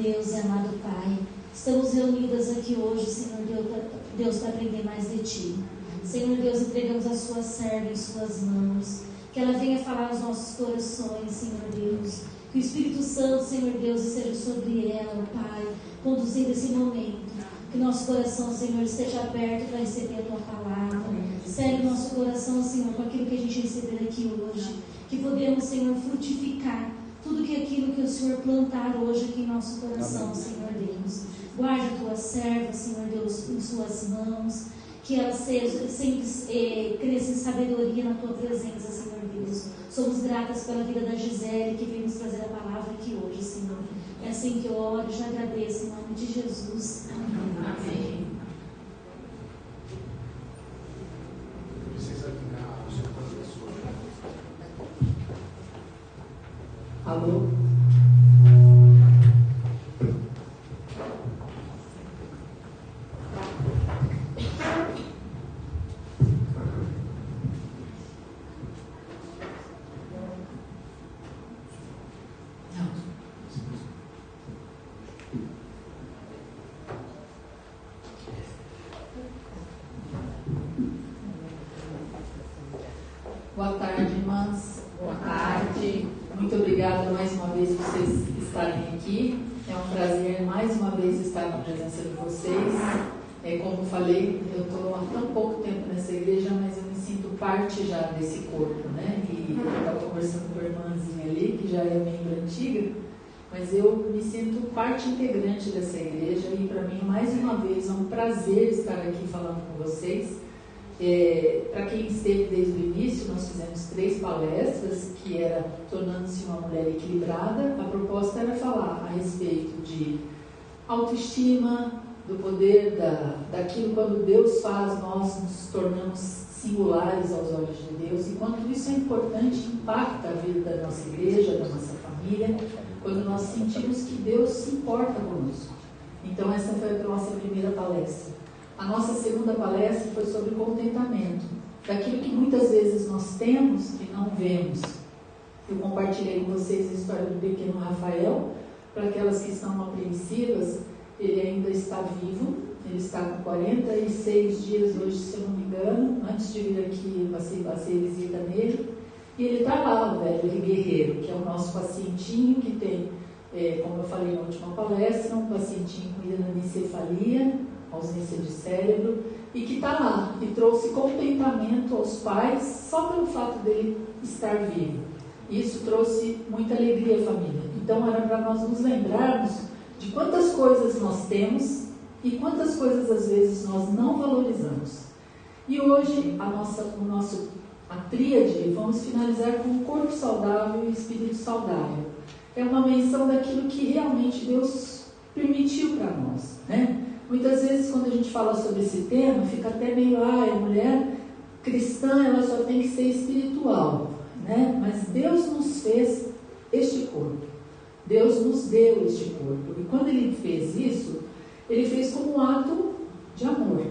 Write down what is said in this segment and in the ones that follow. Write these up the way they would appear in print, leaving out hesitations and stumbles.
Deus e amado Pai, estamos reunidas aqui hoje, Senhor Deus, para aprender mais de Ti. Senhor Deus, entregamos a Sua serva em Suas mãos, que ela venha falar aos nossos corações, Senhor Deus, que o Espírito Santo, Senhor Deus, esteja sobre ela, Pai, conduzindo esse momento, que nosso coração, Senhor, esteja aberto para receber a Tua palavra. Segue o nosso coração, Senhor, com aquilo que a gente receber aqui hoje, que podemos, Senhor, frutificar tudo aquilo que o Senhor plantar hoje aqui em nosso coração, Senhor Deus. Guarde a Tua serva, Senhor Deus, em Suas mãos, que ela seja sempre cresça em sabedoria na Tua presença, Senhor Deus. Somos gratas pela vida da Gisele, que veio nos trazer a palavra aqui hoje, Senhor. É assim que eu oro e já agradeço, em nome de Jesus. Amém. Amém. Alô? Boa tarde, irmãs. Boa tarde. Muito obrigada mais uma vez por vocês estarem aqui. É um prazer mais uma vez estar na presença de vocês. Como falei, eu estou há tão pouco tempo nessa igreja, mas eu me sinto parte já desse corpo, né? E eu estava conversando com a irmãzinha ali, que já é membro antiga, mas eu me sinto parte integrante dessa igreja e para mim, mais uma vez, é um prazer estar aqui falando com vocês. Para quem esteve desde o início, nós fizemos 3 palestras, que era Tornando-se uma Mulher Equilibrada. A proposta era falar a respeito de autoestima, do poder daquilo quando Deus faz, nós nos tornamos singulares aos olhos de Deus, e quanto isso é importante, impacta a vida da nossa igreja, da nossa família, quando nós sentimos que Deus se importa conosco. Então essa foi a nossa primeira palestra. A nossa segunda palestra foi sobre contentamento, daquilo que muitas vezes nós temos e não vemos. Eu compartilhei com vocês a história do pequeno Rafael. Para aquelas que estão apreensivas, ele ainda está vivo, ele está com 46 dias hoje, se eu não me engano. Antes de vir aqui, eu passei visita nele, e ele está lá, o velho guerreiro, que é o nosso pacientinho que tem, como eu falei na última palestra, um pacientinho com hidranencefalia, ausência de cérebro, e que está lá, e trouxe contentamento aos pais só pelo fato dele estar vivo. Isso trouxe muita alegria à família. Então era para nós nos lembrarmos de quantas coisas nós temos e quantas coisas às vezes nós não valorizamos. E hoje a tríade, vamos finalizar com o corpo saudável e o espírito saudável. É uma menção daquilo que realmente Deus permitiu para nós, né? Muitas vezes, quando a gente fala sobre esse tema, fica até meio, a mulher cristã, ela só tem que ser espiritual, né? Mas Deus nos fez este corpo. Deus nos deu este corpo. E quando Ele fez isso, Ele fez como um ato de amor.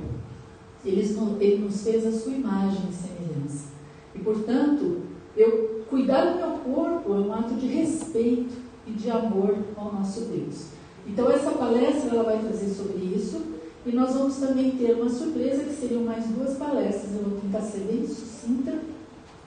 Ele nos fez a sua imagem e semelhança. E, portanto, cuidar do meu corpo é um ato de respeito e de amor ao nosso Deus. Então essa palestra ela vai trazer sobre isso, e nós vamos também ter uma surpresa, que seriam mais 2 palestras. Eu vou tentar ser bem sucinta.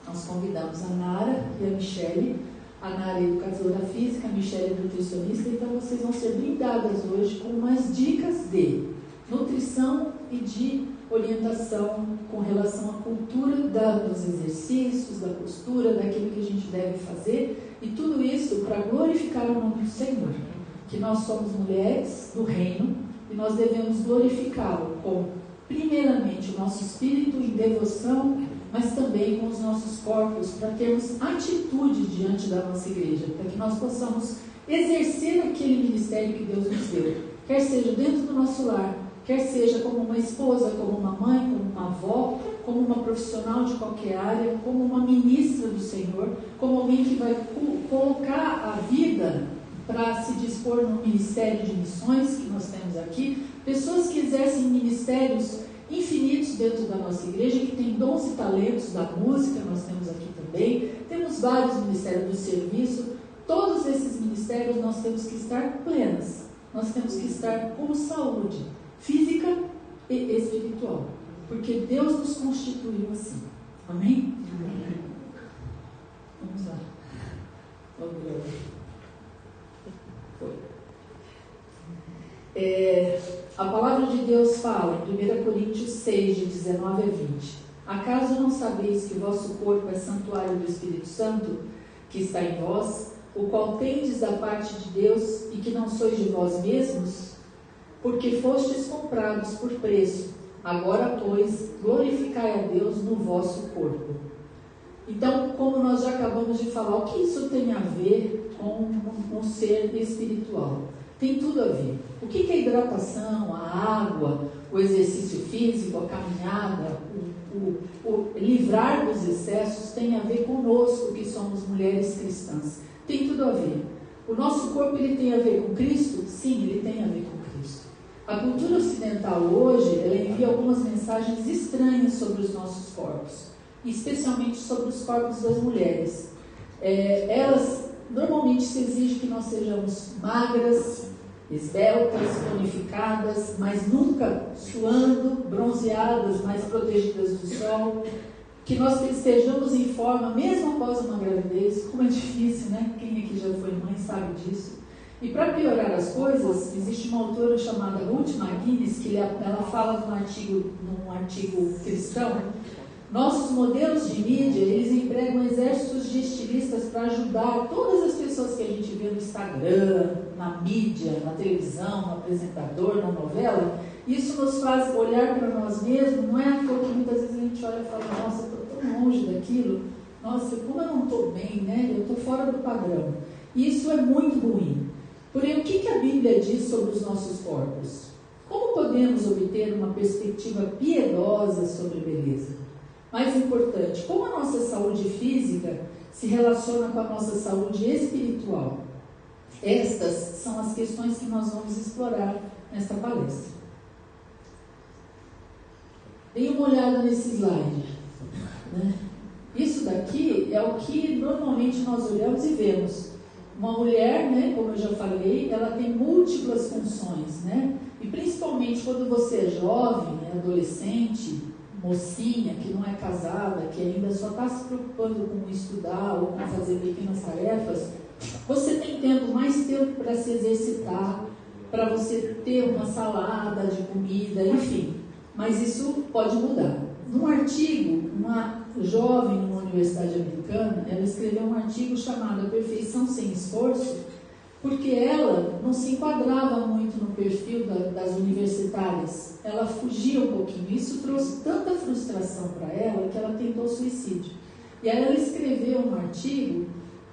Nós convidamos a Nara e a Michele. A Nara é educadora física, a Michele é nutricionista, então vocês vão ser brindadas hoje com umas dicas de nutrição e de orientação com relação à cultura dos exercícios, da postura, daquilo que a gente deve fazer, e tudo isso para glorificar o nome do Senhor. Que nós somos mulheres do reino e nós devemos glorificá-lo com, primeiramente, o nosso espírito em devoção, mas também com os nossos corpos, para termos atitude diante da nossa igreja, para que nós possamos exercer aquele ministério que Deus nos deu, quer seja dentro do nosso lar, quer seja como uma esposa, como uma mãe, como uma avó, como uma profissional de qualquer área, como uma ministra do Senhor, como alguém que vai colocar a vida para se dispor no ministério de missões que nós temos aqui, pessoas que exercem ministérios infinitos dentro da nossa igreja, que tem dons e talentos da música, nós temos aqui também, temos vários ministérios do serviço. Todos esses ministérios nós temos que estar plenas, nós temos que estar com saúde física e espiritual, porque Deus nos constituiu assim. Amém? Amém. Vamos lá. A palavra de Deus fala em 1 Coríntios 6, de 19 a 20. Acaso não sabeis que o vosso corpo é santuário do Espírito Santo, que está em vós, o qual tendes da parte de Deus, e que não sois de vós mesmos? Porque fostes comprados por preço. Agora, pois, glorificai a Deus no vosso corpo. Então, como nós já acabamos de falar, o que isso tem a ver com um ser espiritual? Tem tudo a ver. O que é a hidratação, a água, o exercício físico, a caminhada, o livrar dos excessos tem a ver conosco, que somos mulheres cristãs. Tem tudo a ver. O nosso corpo, ele tem a ver com Cristo? Sim, ele tem a ver com Cristo. A cultura ocidental hoje, ela envia algumas mensagens estranhas sobre os nossos corpos, especialmente sobre os corpos das mulheres. Elas normalmente se exige que nós sejamos magras, esbeltas, tonificadas, mas nunca suando, bronzeadas, mas protegidas do sol, que nós estejamos em forma, mesmo após uma gravidez. Como é difícil, né? Quem aqui já foi mãe sabe disso. E para piorar as coisas, existe uma autora chamada Ruth McGuinness, que ela fala num artigo cristão. Nossos modelos de mídia, eles empregam exércitos de estilistas para ajudar todas as pessoas que a gente vê no Instagram, na mídia, na televisão, no apresentador, na novela. Isso nos faz olhar para nós mesmos. Não é à toa que muitas vezes a gente olha e fala: nossa, eu estou tão longe daquilo, nossa, como eu não estou bem, né? Eu estou fora do padrão. E isso é muito ruim. Porém, o que a Bíblia diz sobre os nossos corpos? Como podemos obter uma perspectiva piedosa sobre beleza? Mais importante, como a nossa saúde física se relaciona com a nossa saúde espiritual? Estas são as questões que nós vamos explorar nesta palestra. Dê uma olhada nesse slide, né? Isso daqui é o que normalmente nós olhamos e vemos. Uma mulher, né, como eu já falei, ela tem múltiplas funções, né? E principalmente quando você é jovem, né, adolescente, mocinha, que não é casada, que ainda só está se preocupando com estudar ou com fazer pequenas tarefas, você tem mais tempo para se exercitar, para você ter uma salada de comida, enfim. Mas isso pode mudar. Num artigo, uma jovem numa universidade americana, ela escreveu um artigo chamado A Perfeição Sem Esforço, porque ela não se enquadrava muito no perfil das universitárias. Ela fugia um pouquinho. Isso trouxe tanta frustração para ela que ela tentou suicídio. E aí ela escreveu um artigo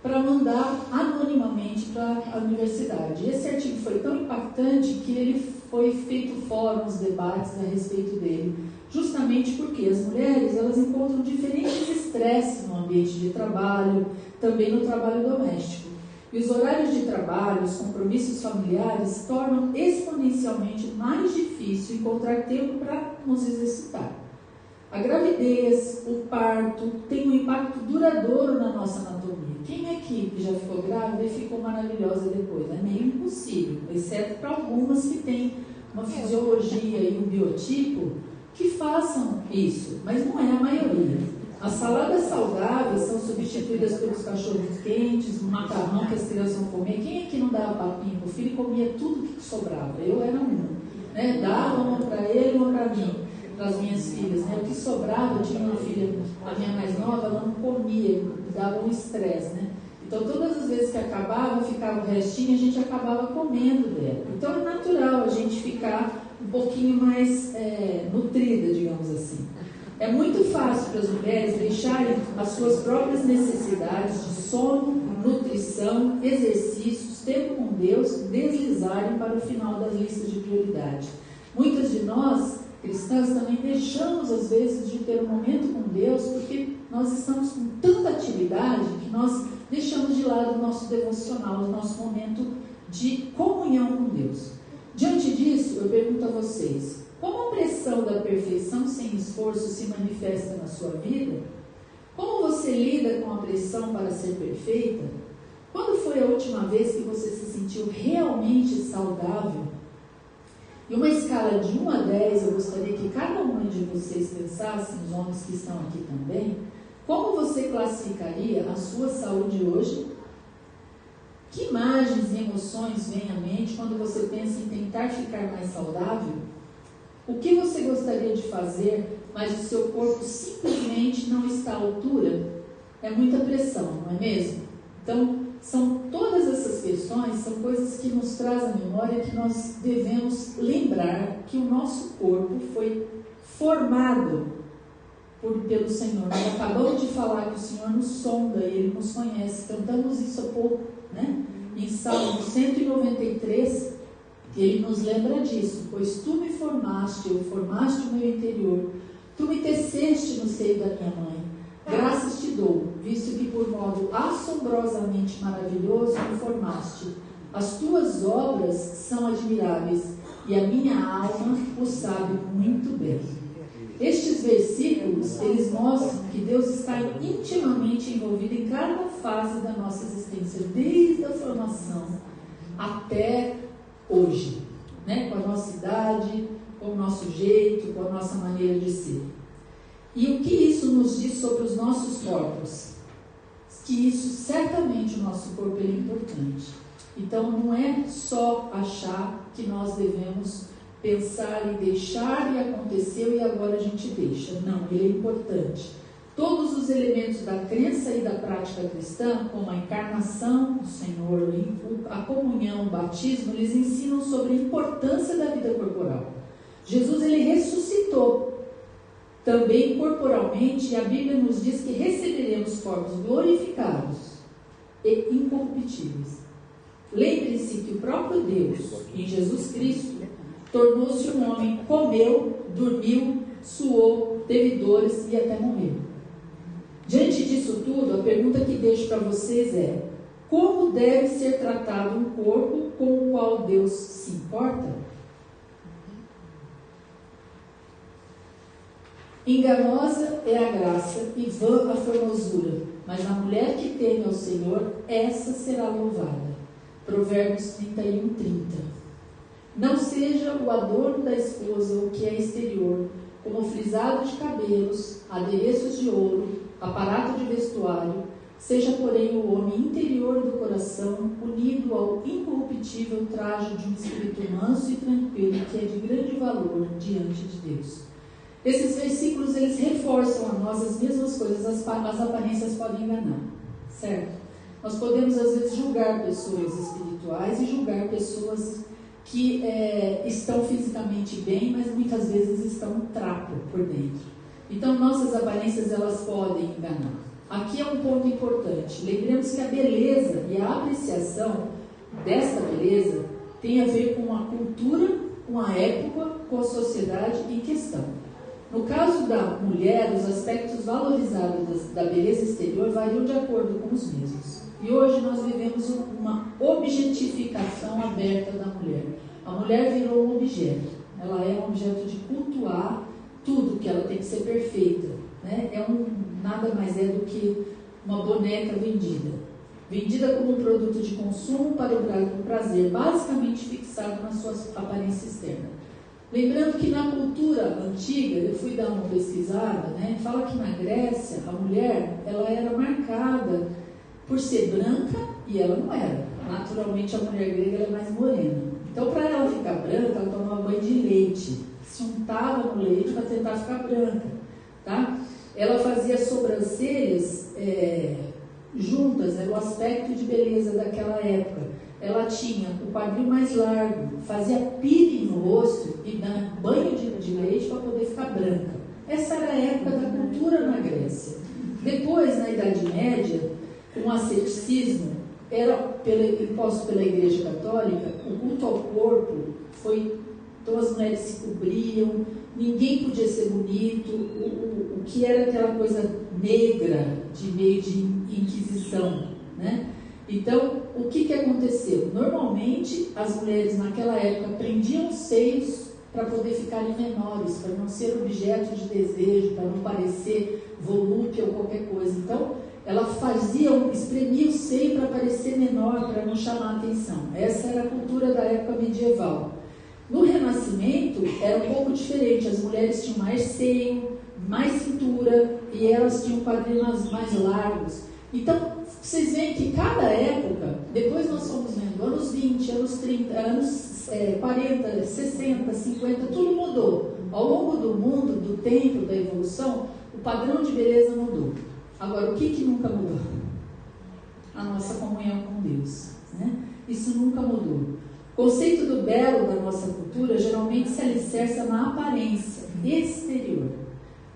para mandar anonimamente para a universidade. E esse artigo foi tão impactante que ele foi feito fóruns, debates a respeito dele, justamente porque as mulheres, elas encontram diferentes estresses no ambiente de trabalho, também no trabalho doméstico. E os horários de trabalho, os compromissos familiares tornam exponencialmente mais difícil encontrar tempo para nos exercitar. A gravidez, o parto, tem um impacto duradouro na nossa anatomia. Quem aqui que já ficou grávida e ficou maravilhosa depois? É meio impossível, exceto para algumas que têm uma fisiologia e um biotipo que façam isso, mas não é a maioria. As saladas saudáveis são substituídas pelos cachorros quentes, o macarrão que as crianças vão comer. Quem aqui não dava papinho pro filho e comia tudo que sobrava? Eu era uma, né? Dava uma para ele e uma para mim, para as minhas filhas, né? O que sobrava, eu tinha uma filha, a minha mais nova, ela não comia, dava um estresse, né? Então todas as vezes que acabava, ficava o restinho, a gente acabava comendo dela. Então é natural a gente ficar um pouquinho mais nutrida, digamos assim. É muito fácil para as mulheres deixarem as suas próprias necessidades de sono, nutrição, exercícios, tempo com Deus, deslizarem para o final das listas de prioridade. Muitas de nós, cristãs, também deixamos às vezes de ter um momento com Deus porque nós estamos com tanta atividade que nós deixamos de lado o nosso devocional, o nosso momento de comunhão com Deus. Diante disso, eu pergunto a vocês: como a pressão da perfeição sem esforço se manifesta na sua vida? Como você lida com a pressão para ser perfeita? Quando foi a última vez que você se sentiu realmente saudável E uma escala de 1 a 10, eu gostaria que cada um de vocês pensassem, os homens que estão aqui também, como você classificaria a sua saúde hoje? Que imagens e emoções vêm à mente quando você pensa em tentar ficar mais saudável? O que você gostaria de fazer, mas o seu corpo simplesmente não está à altura? É muita pressão, não é mesmo? Então, são todas essas questões, são coisas que nos trazem à memória que nós devemos lembrar que o nosso corpo foi formado pelo Senhor. Nós acabamos de falar que o Senhor nos sonda e Ele nos conhece. Cantamos isso há pouco, né? Em Salmo 193, Ele nos lembra disso. Pois tu me formaste, eu formaste o meu interior. Tu me teceste no seio da minha mãe. Graças te dou, visto que por modo assombrosamente maravilhoso me formaste. As tuas obras são admiráveis e a minha alma o sabe muito bem. Estes versículos, eles mostram que Deus está intimamente envolvido em cada fase da nossa existência, desde a formação até hoje, né? Com a nossa idade, com o nosso jeito, com a nossa maneira de ser. E o que isso nos diz sobre os nossos corpos? Que isso, certamente, o nosso corpo é importante. Então, não é só achar que nós devemos pensar e deixar e aconteceu e agora a gente deixa. Não, ele é importante. Todos os elementos da crença e da prática cristã, como a encarnação do Senhor, a comunhão, o batismo, eles ensinam sobre a importância da vida corporal. Jesus, ele ressuscitou também corporalmente, e a Bíblia nos diz que receberemos corpos glorificados e incorruptíveis. Lembre-se que o próprio Deus, em Jesus Cristo, tornou-se um homem, comeu, dormiu, suou, teve dores e até morreu. Diante disso tudo, a pergunta que deixo para vocês é: como deve ser tratado um corpo com o qual Deus se importa? Enganosa é a graça e vã a formosura, mas a mulher que teme ao Senhor, essa será louvada. Provérbios 31:30. Não seja o adorno da esposa o que é exterior, como frisado de cabelos, adereços de ouro, aparato de vestuário, seja porém o homem interior do coração, unido ao incorruptível traje de um espírito manso e tranquilo, que é de grande valor diante de Deus. Esses versículos, eles reforçam a nós as mesmas coisas, as aparências podem enganar, certo? Nós podemos às vezes julgar pessoas espirituais e julgar pessoas que estão fisicamente bem, mas muitas vezes estão um trapo por dentro. Então nossas aparências, elas podem enganar. Aqui é um ponto importante, lembremos que a beleza e a apreciação desta beleza tem a ver com a cultura, com a época, com a sociedade em questão. No caso da mulher, os aspectos valorizados da beleza exterior variam de acordo com os mesmos. E hoje nós vivemos uma objetificação aberta da mulher. A mulher virou um objeto. Ela é um objeto de cultuar tudo, que ela tem que ser perfeita, né? Nada mais é do que uma boneca vendida. Vendida como um produto de consumo para o prazer, basicamente fixado na sua aparência externa. Lembrando que na cultura antiga, eu fui dar uma pesquisada, né? Fala que na Grécia, a mulher, ela era marcada por ser branca e ela não era. Naturalmente, a mulher grega ela é mais morena. Então, para ela ficar branca, ela tomava banho de leite. Se untava no leite para tentar ficar branca, tá? Ela fazia sobrancelhas juntas, era o aspecto de beleza daquela época. Ela tinha o quadril mais largo, fazia peeling no rosto e dava banho de leite para poder ficar branca. Essa era a época da cultura na Grécia. Depois, na Idade Média, com o asceticismo, imposto pela Igreja Católica, o culto ao corpo foi... Então as mulheres se cobriam, ninguém podia ser bonito, o que era aquela coisa negra, de meio de inquisição, né? Então, o que aconteceu? Normalmente, as mulheres naquela época prendiam os seios para poder ficarem menores, para não ser objeto de desejo, para não parecer volúpia ou qualquer coisa. Então, ela espremia o seio para parecer menor, para não chamar a atenção. Essa era a cultura da época medieval. No Renascimento era um pouco diferente, as mulheres tinham mais seio, mais cintura e elas tinham quadris mais largos. Então, vocês veem que cada época, depois nós fomos vendo, anos 20, anos 30, anos 40, 60, 50, tudo mudou. Ao longo do mundo, do tempo, da evolução, o padrão de beleza mudou. Agora, o que nunca mudou? A nossa comunhão com Deus, né? Isso nunca mudou. O conceito do belo da nossa cultura geralmente se alicerça na aparência exterior.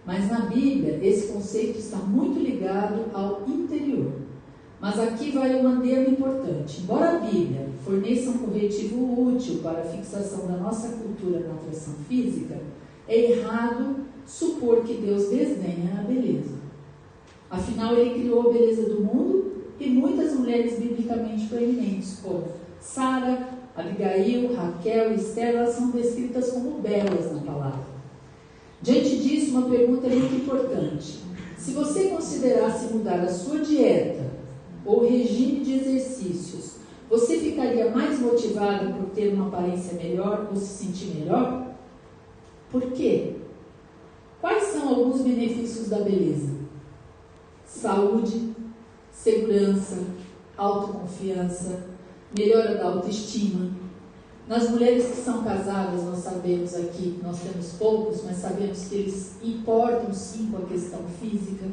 Mas na Bíblia, esse conceito está muito ligado ao interior. Mas aqui vai um adendo importante. Embora a Bíblia forneça um corretivo útil para a fixação da nossa cultura na atração física, é errado supor que Deus desdenha a beleza. Afinal, Ele criou a beleza do mundo e muitas mulheres biblicamente proeminentes, como Sara, Abigail, Raquel e Esther, elas são descritas como belas na palavra. Diante disso, uma pergunta muito importante. Se você considerasse mudar a sua dieta ou regime de exercícios, você ficaria mais motivado por ter uma aparência melhor ou se sentir melhor? Por quê? Quais são alguns benefícios da beleza? Saúde, segurança, autoconfiança, melhora da autoestima. Nas mulheres que são casadas, nós sabemos aqui, nós temos poucos, mas sabemos que eles importam sim com a questão física,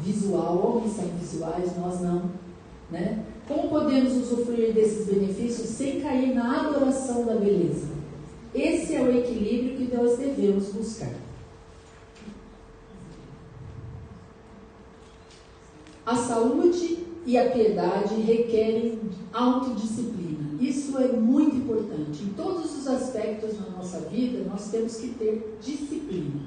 visual, homens são visuais, nós não, né? Como podemos usufruir desses benefícios sem cair na adoração da beleza? Esse é o equilíbrio que nós devemos buscar. A saúde e a piedade requerem autodisciplina. Isso é muito importante. Em todos os aspectos da nossa vida, nós temos que ter disciplina.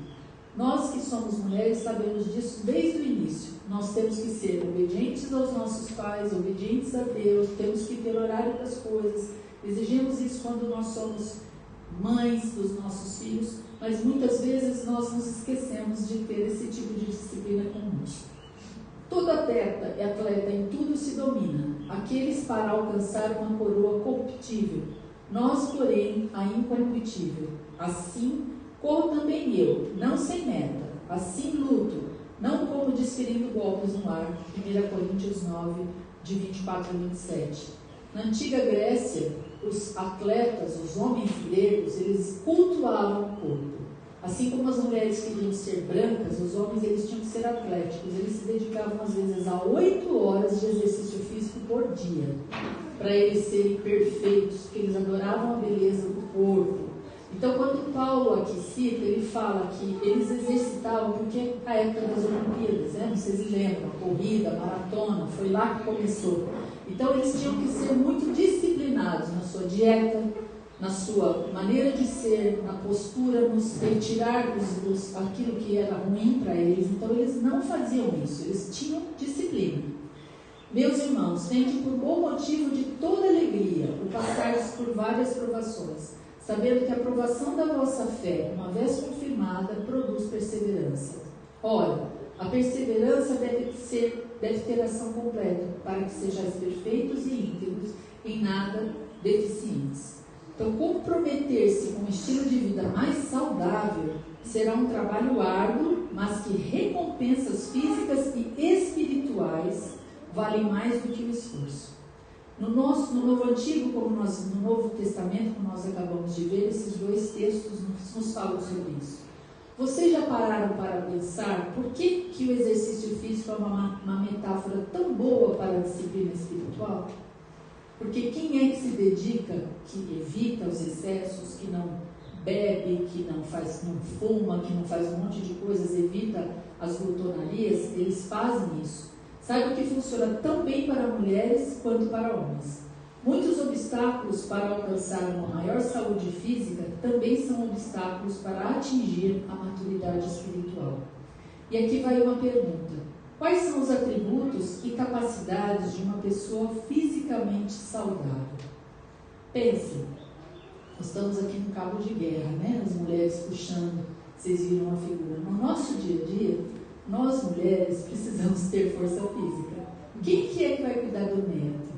Nós que somos mulheres sabemos disso desde o início. Nós temos que ser obedientes aos nossos pais, obedientes a Deus, temos que ter horário para as coisas. Exigimos isso quando nós somos mães dos nossos filhos, mas muitas vezes nós nos esquecemos de ter esse tipo de disciplina conosco. Todo atleta em tudo se domina, aqueles para alcançar uma coroa corruptível, nós, porém, a incorruptível. Assim, corro também eu, não sem meta, assim luto, não como desferindo golpes no ar. 1 Coríntios 9, de 24 a 27. Na antiga Grécia, os atletas, os homens gregos, eles cultuavam o corpo. Assim como as mulheres queriam ser brancas, os homens eles tinham que ser atléticos. Eles se dedicavam às vezes a 8 horas de exercício físico por dia, para eles serem perfeitos, porque eles adoravam a beleza do corpo. Então, quando Paulo aqui cita, ele fala que eles exercitavam, porque a época das Olimpíadas, né? Vocês lembram, a corrida, a maratona, foi lá que começou. Então, eles tinham que ser muito disciplinados na sua dieta, na sua maneira de ser, na postura, nos retirar aquilo que era ruim para eles. Então, eles não faziam isso, eles tinham disciplina. Meus irmãos, tende por bom motivo de toda alegria o passar por várias provações, sabendo que a aprovação da vossa fé, uma vez confirmada, produz perseverança. Ora, a perseverança deve ter ação completa, para que sejais perfeitos e íntegros, em nada deficientes. Então, comprometer-se com um estilo de vida mais saudável será um trabalho árduo, mas que recompensas físicas e espirituais valem mais do que o esforço. No Novo Antigo, como no Novo Testamento, como nós acabamos de ver, esses dois textos nos falam sobre isso. Vocês já pararam para pensar por que o exercício físico é uma metáfora tão boa para a disciplina espiritual? Porque quem é que se dedica, que evita os excessos, que não bebe, que não fuma, que não faz um monte de coisas, evita as glutonarias, eles fazem isso. Saiba que funciona tão bem para mulheres quanto para homens. Muitos obstáculos para alcançar uma maior saúde física também são obstáculos para atingir a maturidade espiritual. E aqui vai uma pergunta. Quais são os atributos e capacidades de uma pessoa fisicamente saudável? Pense, estamos aqui no cabo de guerra, né? As mulheres puxando, vocês viram a figura. No nosso dia a dia, nós mulheres precisamos ter força física. Quem que é que vai cuidar do neto?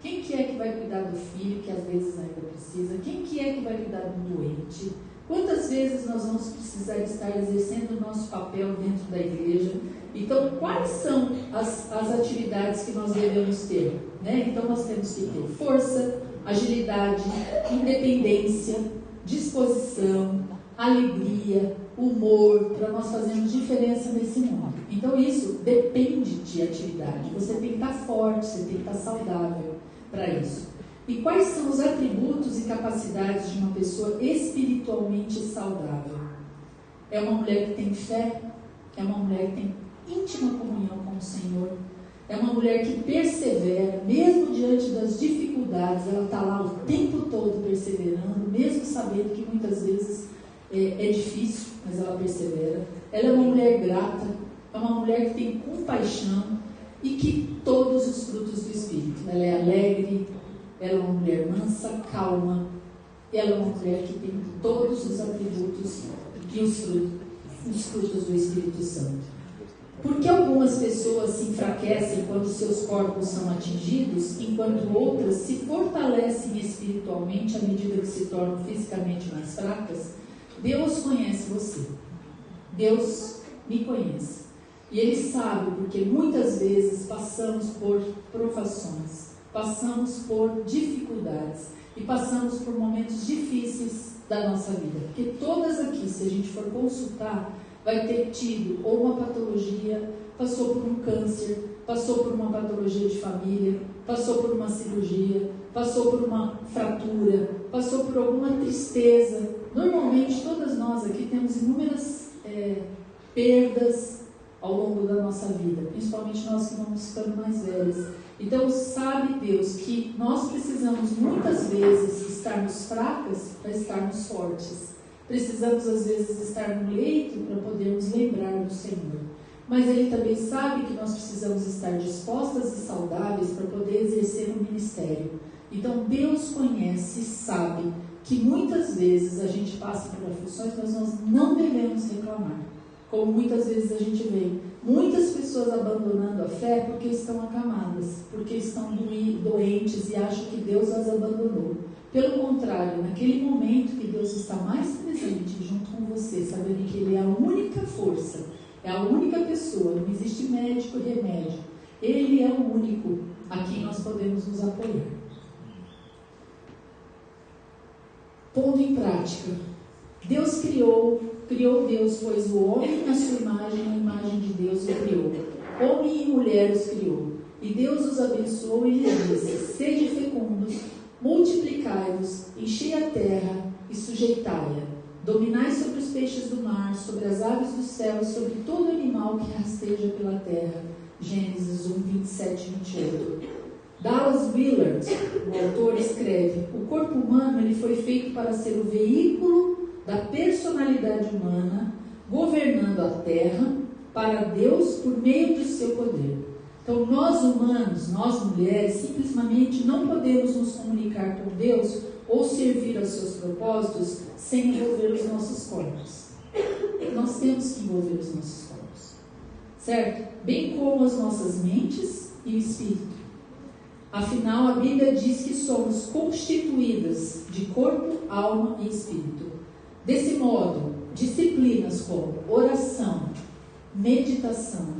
Quem que é que vai cuidar do filho, que às vezes ainda precisa? Quem que é que vai cuidar do doente? Quantas vezes nós vamos precisar de estar exercendo o nosso papel dentro da igreja? Então, quais são as atividades que nós devemos ter? Né? Então, nós temos que ter força, agilidade, independência, disposição, alegria, humor, para nós fazermos diferença nesse mundo. Então, isso depende de atividade. Você tem que estar forte, você tem que estar saudável para isso. E quais são os atributos e capacidades de uma pessoa espiritualmente saudável? É uma mulher que tem fé, é uma mulher que tem íntima comunhão com o Senhor, é uma mulher que persevera, mesmo diante das dificuldades, ela está lá o tempo todo perseverando, mesmo sabendo que muitas vezes é difícil, mas ela persevera. Ela é uma mulher grata, é uma mulher que tem compaixão e que todos os frutos do Espírito. Ela é alegre, ela é uma mulher mansa, calma, ela é uma mulher que tem todos os atributos e os frutos do Espírito Santo. Por que algumas pessoas se enfraquecem quando seus corpos são atingidos, enquanto outras se fortalecem espiritualmente à medida que se tornam fisicamente mais fracas? Deus conhece você. Deus me conhece. E Ele sabe, porque muitas vezes passamos por provações, passamos por dificuldades e passamos por momentos difíceis da nossa vida. Porque todas aqui, se a gente for consultar, vai ter tido ou uma patologia, passou por um câncer, passou por uma patologia de família, passou por uma cirurgia, passou por uma fratura, passou por alguma tristeza. Normalmente todas nós aqui temos inúmeras perdas ao longo da nossa vida, principalmente nós que vamos ficando mais velhos. Então sabe Deus que nós precisamos muitas vezes estarmos fracas para estarmos fortes. Precisamos às vezes estar no leito para podermos lembrar do Senhor. Mas Ele também sabe que nós precisamos estar dispostas e saudáveis para poder exercer o ministério. Então Deus conhece e sabe que muitas vezes a gente passa por aflições, mas nós não devemos reclamar. Como muitas vezes a gente vê muitas pessoas abandonando a fé porque estão acamadas, porque estão doentes e acham que Deus as abandonou. Pelo contrário, naquele momento que Deus está mais presente junto com você, sabendo que Ele é a única força, é a única pessoa, não existe médico e remédio. Ele é o único a quem nós podemos nos apoiar. Pondo em prática, Deus criou Deus, pois o homem na sua imagem, a imagem de Deus o criou. Homem e mulher os criou. E Deus os abençoou e lhes disse: sede fecundos, multiplicai-vos, enchei a terra e sujeitai-a. Dominai sobre os peixes do mar, sobre as aves do céu, sobre todo animal que rasteja pela terra. Gênesis 1, 27 e 28. Dallas Willard, o autor, escreve: o corpo humano ele foi feito para ser o veículo da personalidade humana, governando a terra para Deus por meio do seu poder. Então nós humanos, nós mulheres, simplesmente não podemos nos comunicar com Deus ou servir aos seus propósitos sem envolver os nossos corpos. Nós temos que envolver os nossos corpos, certo? Bem como as nossas mentes e o espírito. Afinal, a Bíblia diz que somos constituídas de corpo, alma e espírito. Desse modo, disciplinas como oração, meditação,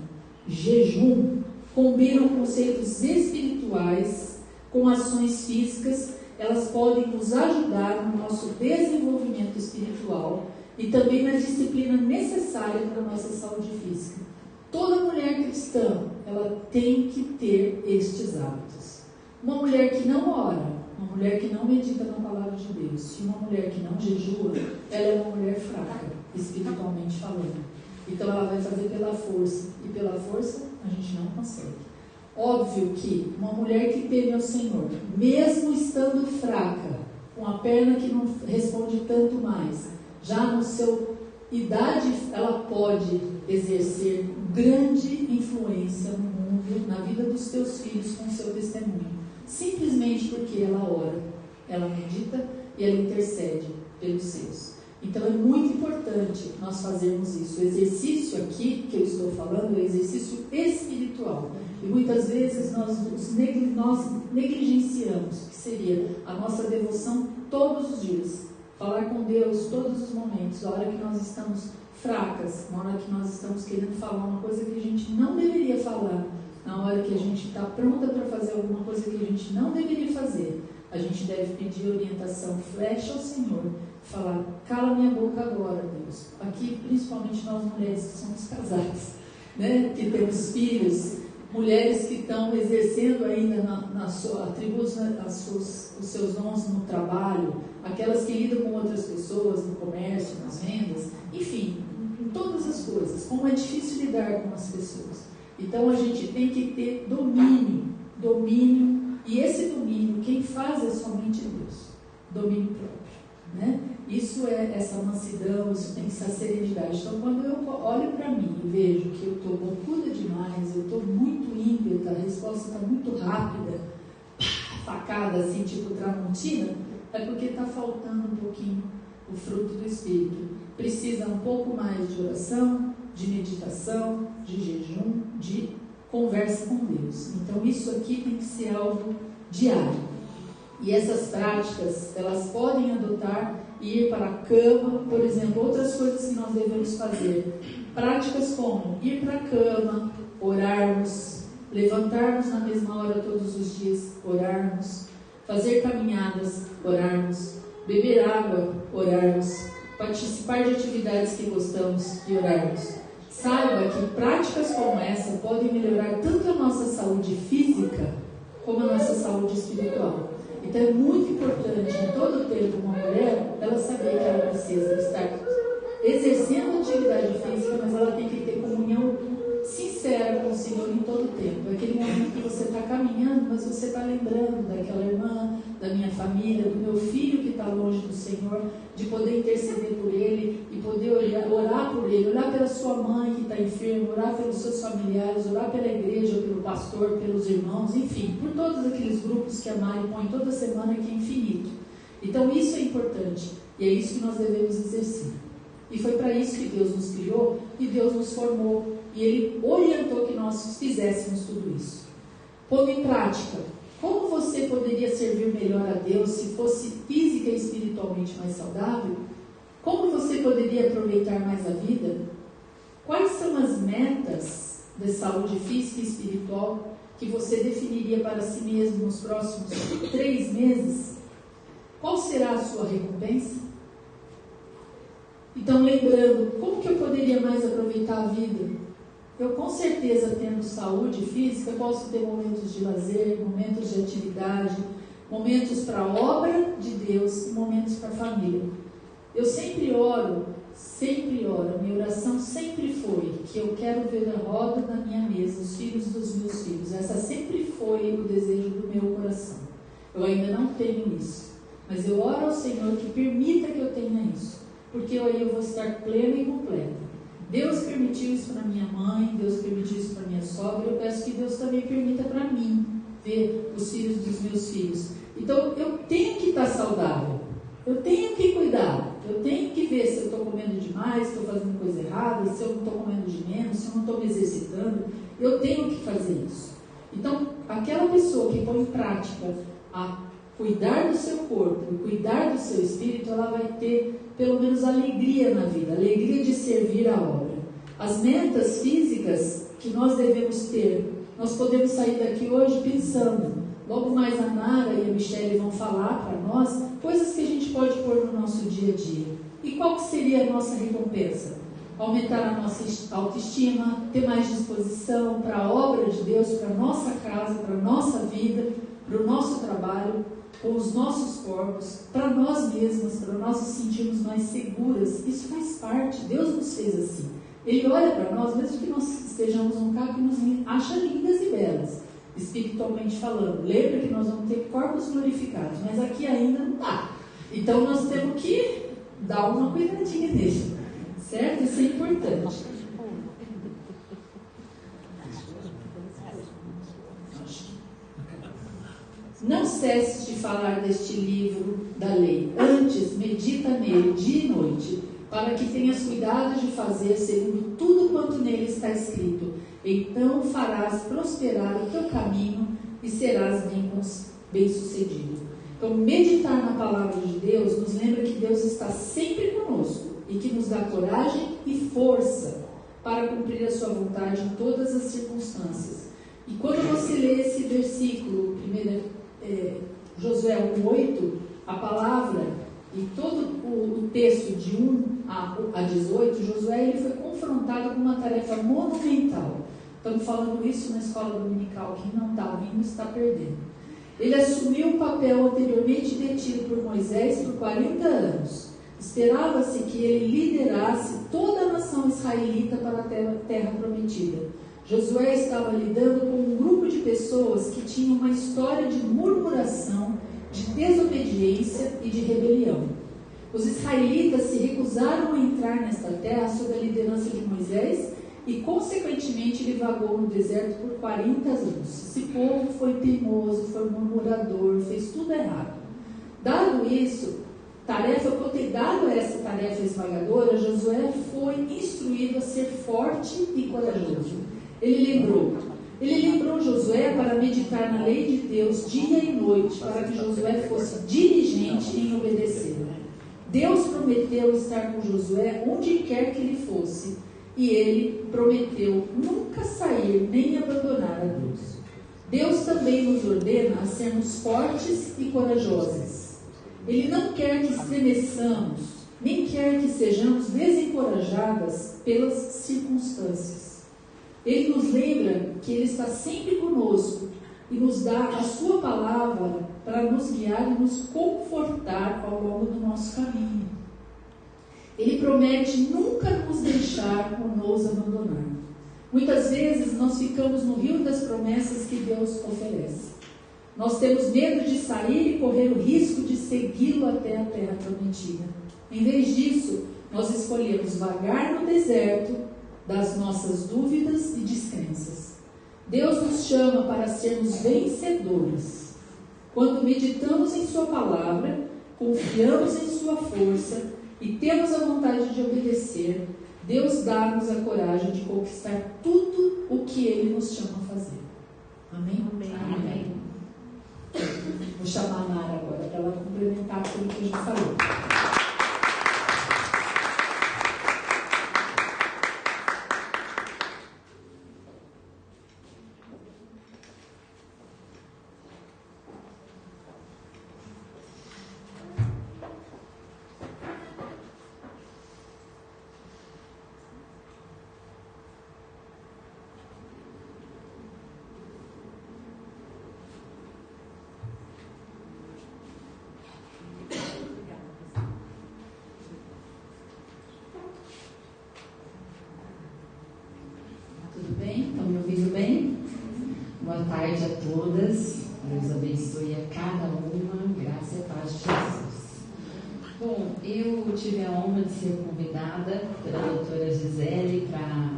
jejum, combinam conceitos espirituais com ações físicas. Elas podem nos ajudar no nosso desenvolvimento espiritual e também na disciplina necessária para a nossa saúde física. Toda mulher cristã, ela tem que ter estes hábitos. Uma mulher que não ora, uma mulher que não medita na palavra de Deus, e uma mulher que não jejua, ela é uma mulher fraca, espiritualmente falando. Então ela vai fazer pela força, e pela força a gente não consegue. Óbvio que uma mulher que teme ao Senhor, mesmo estando fraca, com a perna que não responde tanto mais, já no seu idade, ela pode exercer grande influência no mundo, na vida dos teus filhos, com o seu testemunho. Simplesmente porque ela ora, ela medita e ela intercede pelos seus. Então é muito importante nós fazermos isso. O exercício aqui que eu estou falando é exercício espiritual. E muitas vezes nós negligenciamos, que seria a nossa devoção todos os dias. Falar com Deus todos os momentos, a hora que nós estamos fracas, na hora que nós estamos querendo falar uma coisa que a gente não deveria falar, na hora que a gente está pronta para fazer alguma coisa que a gente não deveria fazer, a gente deve pedir orientação, flecha ao Senhor, falar, cala minha boca agora, Deus. Aqui, principalmente nós mulheres que somos casadas, né? Que temos filhos, mulheres que estão exercendo ainda atributos, os seus dons no trabalho, aquelas que lidam com outras pessoas, no comércio, nas vendas, enfim, em todas as coisas, como é difícil lidar com as pessoas. Então a gente tem que ter domínio, e esse domínio, quem faz é somente Deus, domínio próprio, né? Isso é essa mansidão, isso tem que ser a serenidade. Então quando eu olho para mim e vejo que eu estou bocuda demais, eu estou muito ímpeta, a resposta está muito rápida, facada assim, tipo Tramontina, é porque está faltando um pouquinho o fruto do Espírito. Precisa um pouco mais de oração, de meditação, de jejum, de conversa com Deus. Então isso aqui tem que ser algo diário. E essas práticas, elas podem adotar e ir para a cama, por exemplo, outras coisas que nós devemos fazer. Práticas como ir para a cama, orarmos, levantarmos na mesma hora todos os dias, orarmos, fazer caminhadas, orarmos, beber água, orarmos, participar de atividades que gostamos e orarmos. Saiba que práticas como essa podem melhorar tanto a nossa saúde física como a nossa saúde espiritual. Então é muito importante em todo o tempo uma mulher, ela saber que ela precisa estar exercendo atividade física, mas ela tem que ter comunhão sincera com o Senhor em todo o tempo. É aquele momento que você está caminhando, mas você está lembrando daquela irmã, da minha família, do meu filho que está longe do Senhor, de poder interceder por ele e poder orar por ele, orar pela sua mãe que está enferma, orar pelos seus familiares, orar pela igreja, pelo pastor, pelos irmãos, enfim, por todos aqueles grupos que a Mari põe toda semana, que é infinito. Então isso é importante e é isso que nós devemos exercer. E foi para isso que Deus nos criou e Deus nos formou. E Ele orientou que nós fizéssemos tudo isso. Pondo em prática, como você poderia servir melhor a Deus se fosse física e espiritualmente mais saudável? Como você poderia aproveitar mais a vida? Quais são as metas de saúde física e espiritual que você definiria para si mesmo nos próximos 3 meses? Qual será a sua recompensa? Então, lembrando, como que eu poderia mais aproveitar a vida? Eu, com certeza, tendo saúde física, posso ter momentos de lazer, momentos de atividade, momentos para a obra de Deus e momentos para a família. Eu sempre oro, a minha oração sempre foi que eu quero ver a roda da minha mesa, os filhos dos meus filhos. Essa sempre foi o desejo do meu coração. Eu ainda não tenho isso, mas eu oro ao Senhor que permita que eu tenha isso, porque aí eu vou estar plena e completa. Deus permitiu isso para minha mãe, Deus permitiu isso para minha sogra, eu peço que Deus também permita para mim ver os filhos dos meus filhos. Então eu tenho que estar saudável, eu tenho que cuidar, eu tenho que ver se eu estou comendo demais, se estou fazendo coisa errada, se eu não estou comendo de menos, se eu não estou me exercitando, eu tenho que fazer isso. Então aquela pessoa que põe em prática a cuidar do seu corpo e cuidar do seu espírito, ela vai ter pelo menos alegria na vida, alegria de servir a obra. As metas físicas que nós devemos ter, nós podemos sair daqui hoje pensando, logo mais a Nara e a Michele vão falar para nós, coisas que a gente pode pôr no nosso dia a dia. E qual que seria a nossa recompensa? Aumentar a nossa autoestima, ter mais disposição para a obra de Deus, para a nossa casa, para a nossa vida, para o nosso trabalho, com os nossos corpos, para nós mesmas, para nós nos sentirmos mais seguras. Isso faz parte, Deus nos fez assim. Ele olha para nós, mesmo que nós estejamos num carro que nos acha lindas e belas, espiritualmente falando. Lembra que nós vamos ter corpos glorificados, mas aqui ainda não dá. Então nós temos que dar uma cuidadinha nele, certo? Isso é importante. Não cesse de falar deste livro da lei. Antes, medita nele dia e noite, para que tenhas cuidado de fazer segundo tudo quanto nele está escrito. Então farás prosperar o teu caminho e serás bem-sucedido. Então, meditar na palavra de Deus nos lembra que Deus está sempre conosco e que nos dá coragem e força para cumprir a sua vontade em todas as circunstâncias. E quando você lê esse versículo, Josué 1:8, a palavra e todo o texto de 1 a 18, Josué ele foi confrontado com uma tarefa monumental. Estamos falando isso na escola dominical. Quem não está ouvindo está perdendo. Ele assumiu o papel anteriormente detido por Moisés por 40 anos. Esperava-se que ele liderasse toda a nação israelita para a terra prometida. Josué estava lidando com um grupo de pessoas que tinham uma história de murmuração, de desobediência e de rebelião. Os israelitas se recusaram a entrar nesta terra sob a liderança de Moisés e, consequentemente, ele vagou no deserto por 40 anos. Esse povo foi teimoso, foi murmurador, fez tudo errado. Dado essa tarefa esmagadora, Josué foi instruído a ser forte e corajoso. Ele lembrou Josué para meditar na lei de Deus dia e noite, para que Josué fosse diligente em obedecer. Deus prometeu estar com Josué onde quer que ele fosse, e ele prometeu nunca sair nem abandonar a Deus. Deus também nos ordena a sermos fortes e corajosos. Ele não quer que estremeçamos, nem quer que sejamos desencorajadas pelas circunstâncias. Ele nos lembra que Ele está sempre conosco e nos dá a sua palavra para nos guiar e nos confortar ao longo do nosso caminho. Ele promete nunca nos deixar ou nos abandonar. Muitas vezes nós ficamos no rio das promessas que Deus oferece. Nós temos medo de sair e correr o risco de segui-lo até a terra prometida. Em vez disso, nós escolhemos vagar no deserto das nossas dúvidas e descrenças. Deus nos chama para sermos vencedores. Quando meditamos em Sua palavra, confiamos em Sua força e temos a vontade de obedecer, Deus dá-nos a coragem de conquistar tudo o que Ele nos chama a fazer. Amém? Amém. Amém. Vou chamar a Mara agora para ela complementar tudo que a gente falou. Boa tarde a todas, Deus abençoe a cada uma, graça e paz de Jesus. Bom, eu tive a honra de ser convidada pela doutora Gisele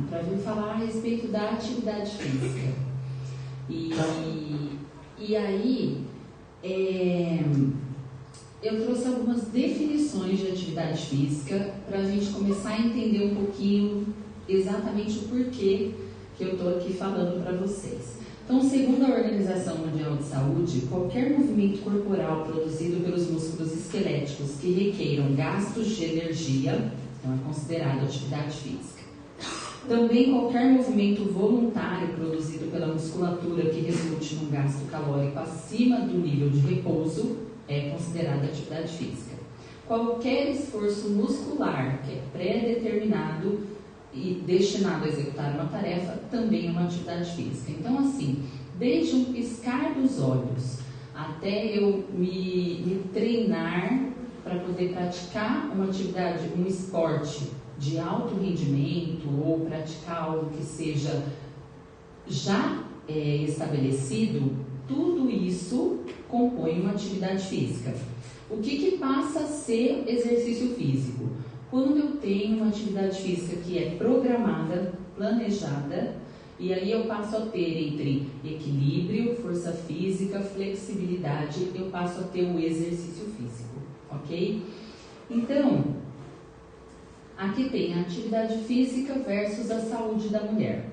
para vir falar a respeito da atividade física. E aí, eu trouxe algumas definições de atividade física para a gente começar a entender um pouquinho exatamente o porquê que eu estou aqui falando para vocês. Então, segundo a Organização Mundial de Saúde, qualquer movimento corporal produzido pelos músculos esqueléticos que requeiram gastos de energia, então é considerado atividade física. Também qualquer movimento voluntário produzido pela musculatura que resulte num gasto calórico acima do nível de repouso é considerado atividade física. Qualquer esforço muscular que é pré-determinado e destinado a executar uma tarefa também é uma atividade física. Então, assim, desde um piscar dos olhos até eu me treinar para poder praticar uma atividade, um esporte de alto rendimento ou praticar algo que seja já estabelecido, tudo isso compõe uma atividade física. O que passa a ser exercício físico? Quando eu tenho uma atividade física que é programada, planejada, e aí eu passo a ter entre equilíbrio, força física, flexibilidade, eu passo a ter o exercício físico, ok? Então, aqui tem a atividade física versus a saúde da mulher.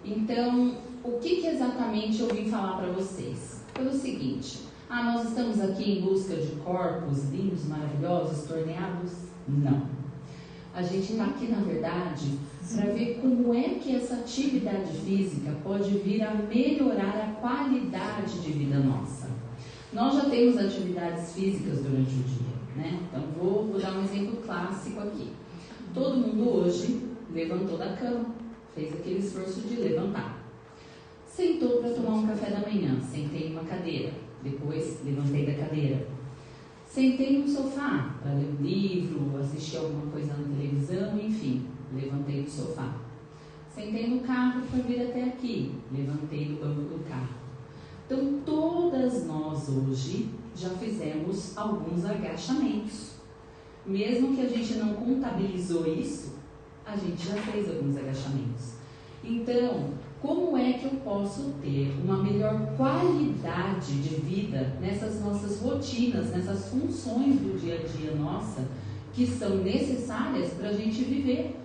Então, o que exatamente eu vim falar para vocês? Pelo seguinte, nós estamos aqui em busca de corpos lindos, maravilhosos, torneados? Não. A gente está aqui, na verdade, para ver como é que essa atividade física pode vir a melhorar a qualidade de vida nossa. Nós já temos atividades físicas durante o dia, né? Então, vou dar um exemplo clássico aqui. Todo mundo hoje levantou da cama, fez aquele esforço de levantar. Sentou para tomar um café da manhã, sentei em uma cadeira, depois levantei da cadeira. Sentei no sofá para ler um livro, assistir alguma coisa na televisão, enfim, levantei do sofá. Sentei no carro para vir até aqui, levantei do banco do carro. Então, todas nós hoje já fizemos alguns agachamentos. Mesmo que a gente não contabilizou isso, a gente já fez alguns agachamentos. Então, como é que eu posso ter uma melhor qualidade de vida nessas nossas rotinas, nessas funções do dia a dia nossa, que são necessárias para a gente viver,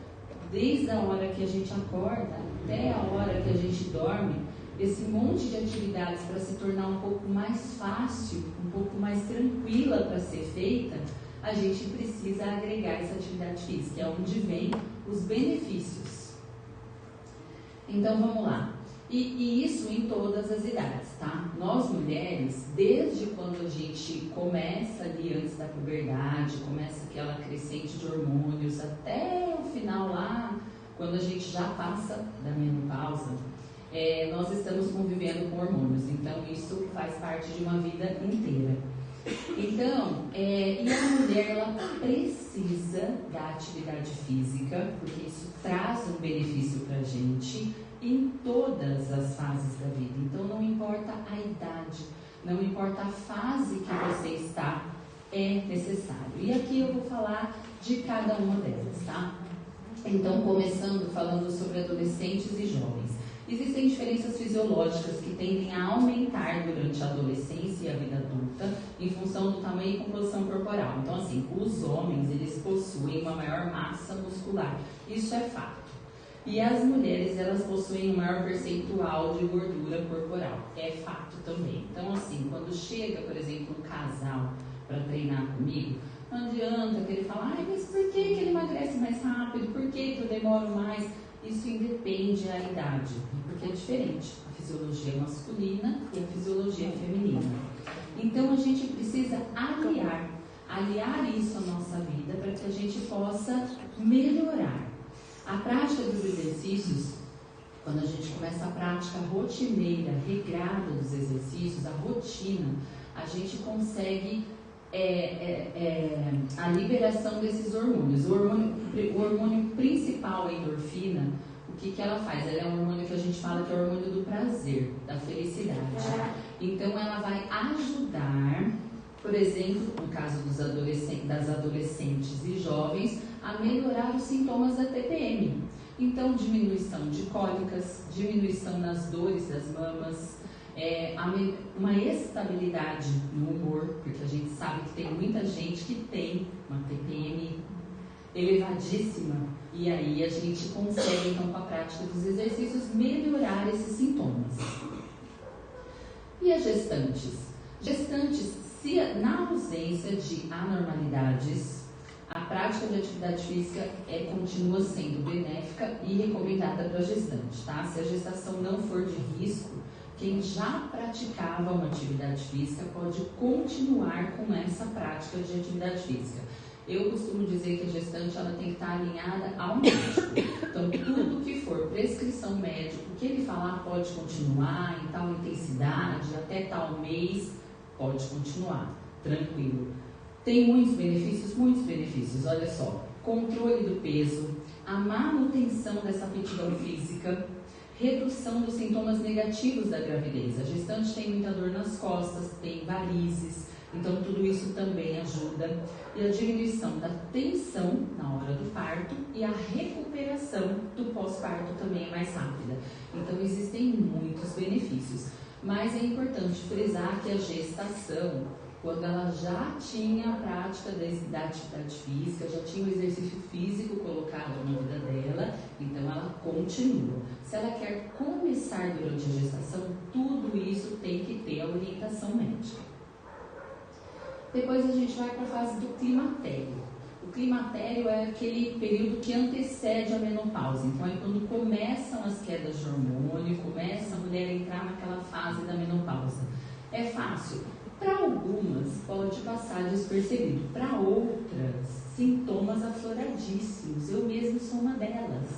desde a hora que a gente acorda até a hora que a gente dorme, esse monte de atividades para se tornar um pouco mais fácil, um pouco mais tranquila para ser feita, a gente precisa agregar essa atividade física, é onde vem os benefícios. Então vamos lá. E isso em todas as idades, tá? Nós mulheres, desde quando a gente começa ali antes da puberdade, começa aquela crescente de hormônios, até o final lá, quando a gente já passa da menopausa, nós estamos convivendo com hormônios. Então isso faz parte de uma vida inteira. Então, e a mulher, ela precisa da atividade física, porque isso traz um benefício pra gente em todas as fases da vida. Então, não importa a idade, não importa a fase que você está, é necessário. E aqui eu vou falar de cada uma delas, tá? Então, começando falando sobre adolescentes e jovens. Existem diferenças fisiológicas que tendem a aumentar durante a adolescência e a vida adulta em função do tamanho e composição corporal. Então, assim, os homens, eles possuem uma maior massa muscular. Isso é fato. E as mulheres, elas possuem um maior percentual de gordura corporal. É fato também. Então, assim, quando chega, por exemplo, um casal para treinar comigo, não adianta que ele fala, mas por que ele emagrece mais rápido? Por que eu demoro mais? Isso independe da idade, porque é diferente a fisiologia masculina e a fisiologia feminina. Então, a gente precisa aliar isso à nossa vida para que a gente possa melhorar. A prática dos exercícios, quando a gente começa a prática rotineira, regrada dos exercícios, a rotina, a gente consegue a liberação desses hormônios. O hormônio principal, a endorfina, o que ela faz? Ela é um hormônio que a gente fala que é o hormônio do prazer, da felicidade. Então, ela vai ajudar, por exemplo, no caso das adolescentes e jovens, a melhorar os sintomas da TPM. Então, diminuição de cólicas, diminuição nas dores das mamas, uma estabilidade no humor, porque a gente sabe que tem muita gente que tem uma TPM elevadíssima, e aí a gente consegue, então, com a prática dos exercícios, melhorar esses sintomas. E as gestantes? Gestantes, se na ausência de anormalidades, a prática de atividade física continua sendo benéfica e recomendada para a gestante, tá? Se a gestação não for de risco, quem já praticava uma atividade física pode continuar com essa prática de atividade física. Eu costumo dizer que a gestante ela tem que estar alinhada ao médico. Então, tudo que for prescrição médica, o que ele falar pode continuar em tal intensidade, até tal mês, pode continuar, tranquilo. Tem muitos benefícios, olha só. Controle do peso, a manutenção dessa aptidão física, redução dos sintomas negativos da gravidez. A gestante tem muita dor nas costas, tem varizes, então tudo isso também ajuda. E a diminuição da tensão na hora do parto e a recuperação do pós-parto também é mais rápida. Então existem muitos benefícios, mas é importante frisar que a gestação, quando ela já tinha a prática da atividade física, já tinha o exercício físico colocado na vida dela, então ela continua. Se ela quer começar durante a gestação, tudo isso tem que ter a orientação médica. Depois a gente vai para a fase do climatério. O climatério é aquele período que antecede a menopausa. Então é quando começam as quedas de hormônio, começa a mulher a entrar naquela fase da menopausa. É fácil? Para algumas pode passar despercebido, para outras sintomas afloradíssimos. Eu mesma sou uma delas,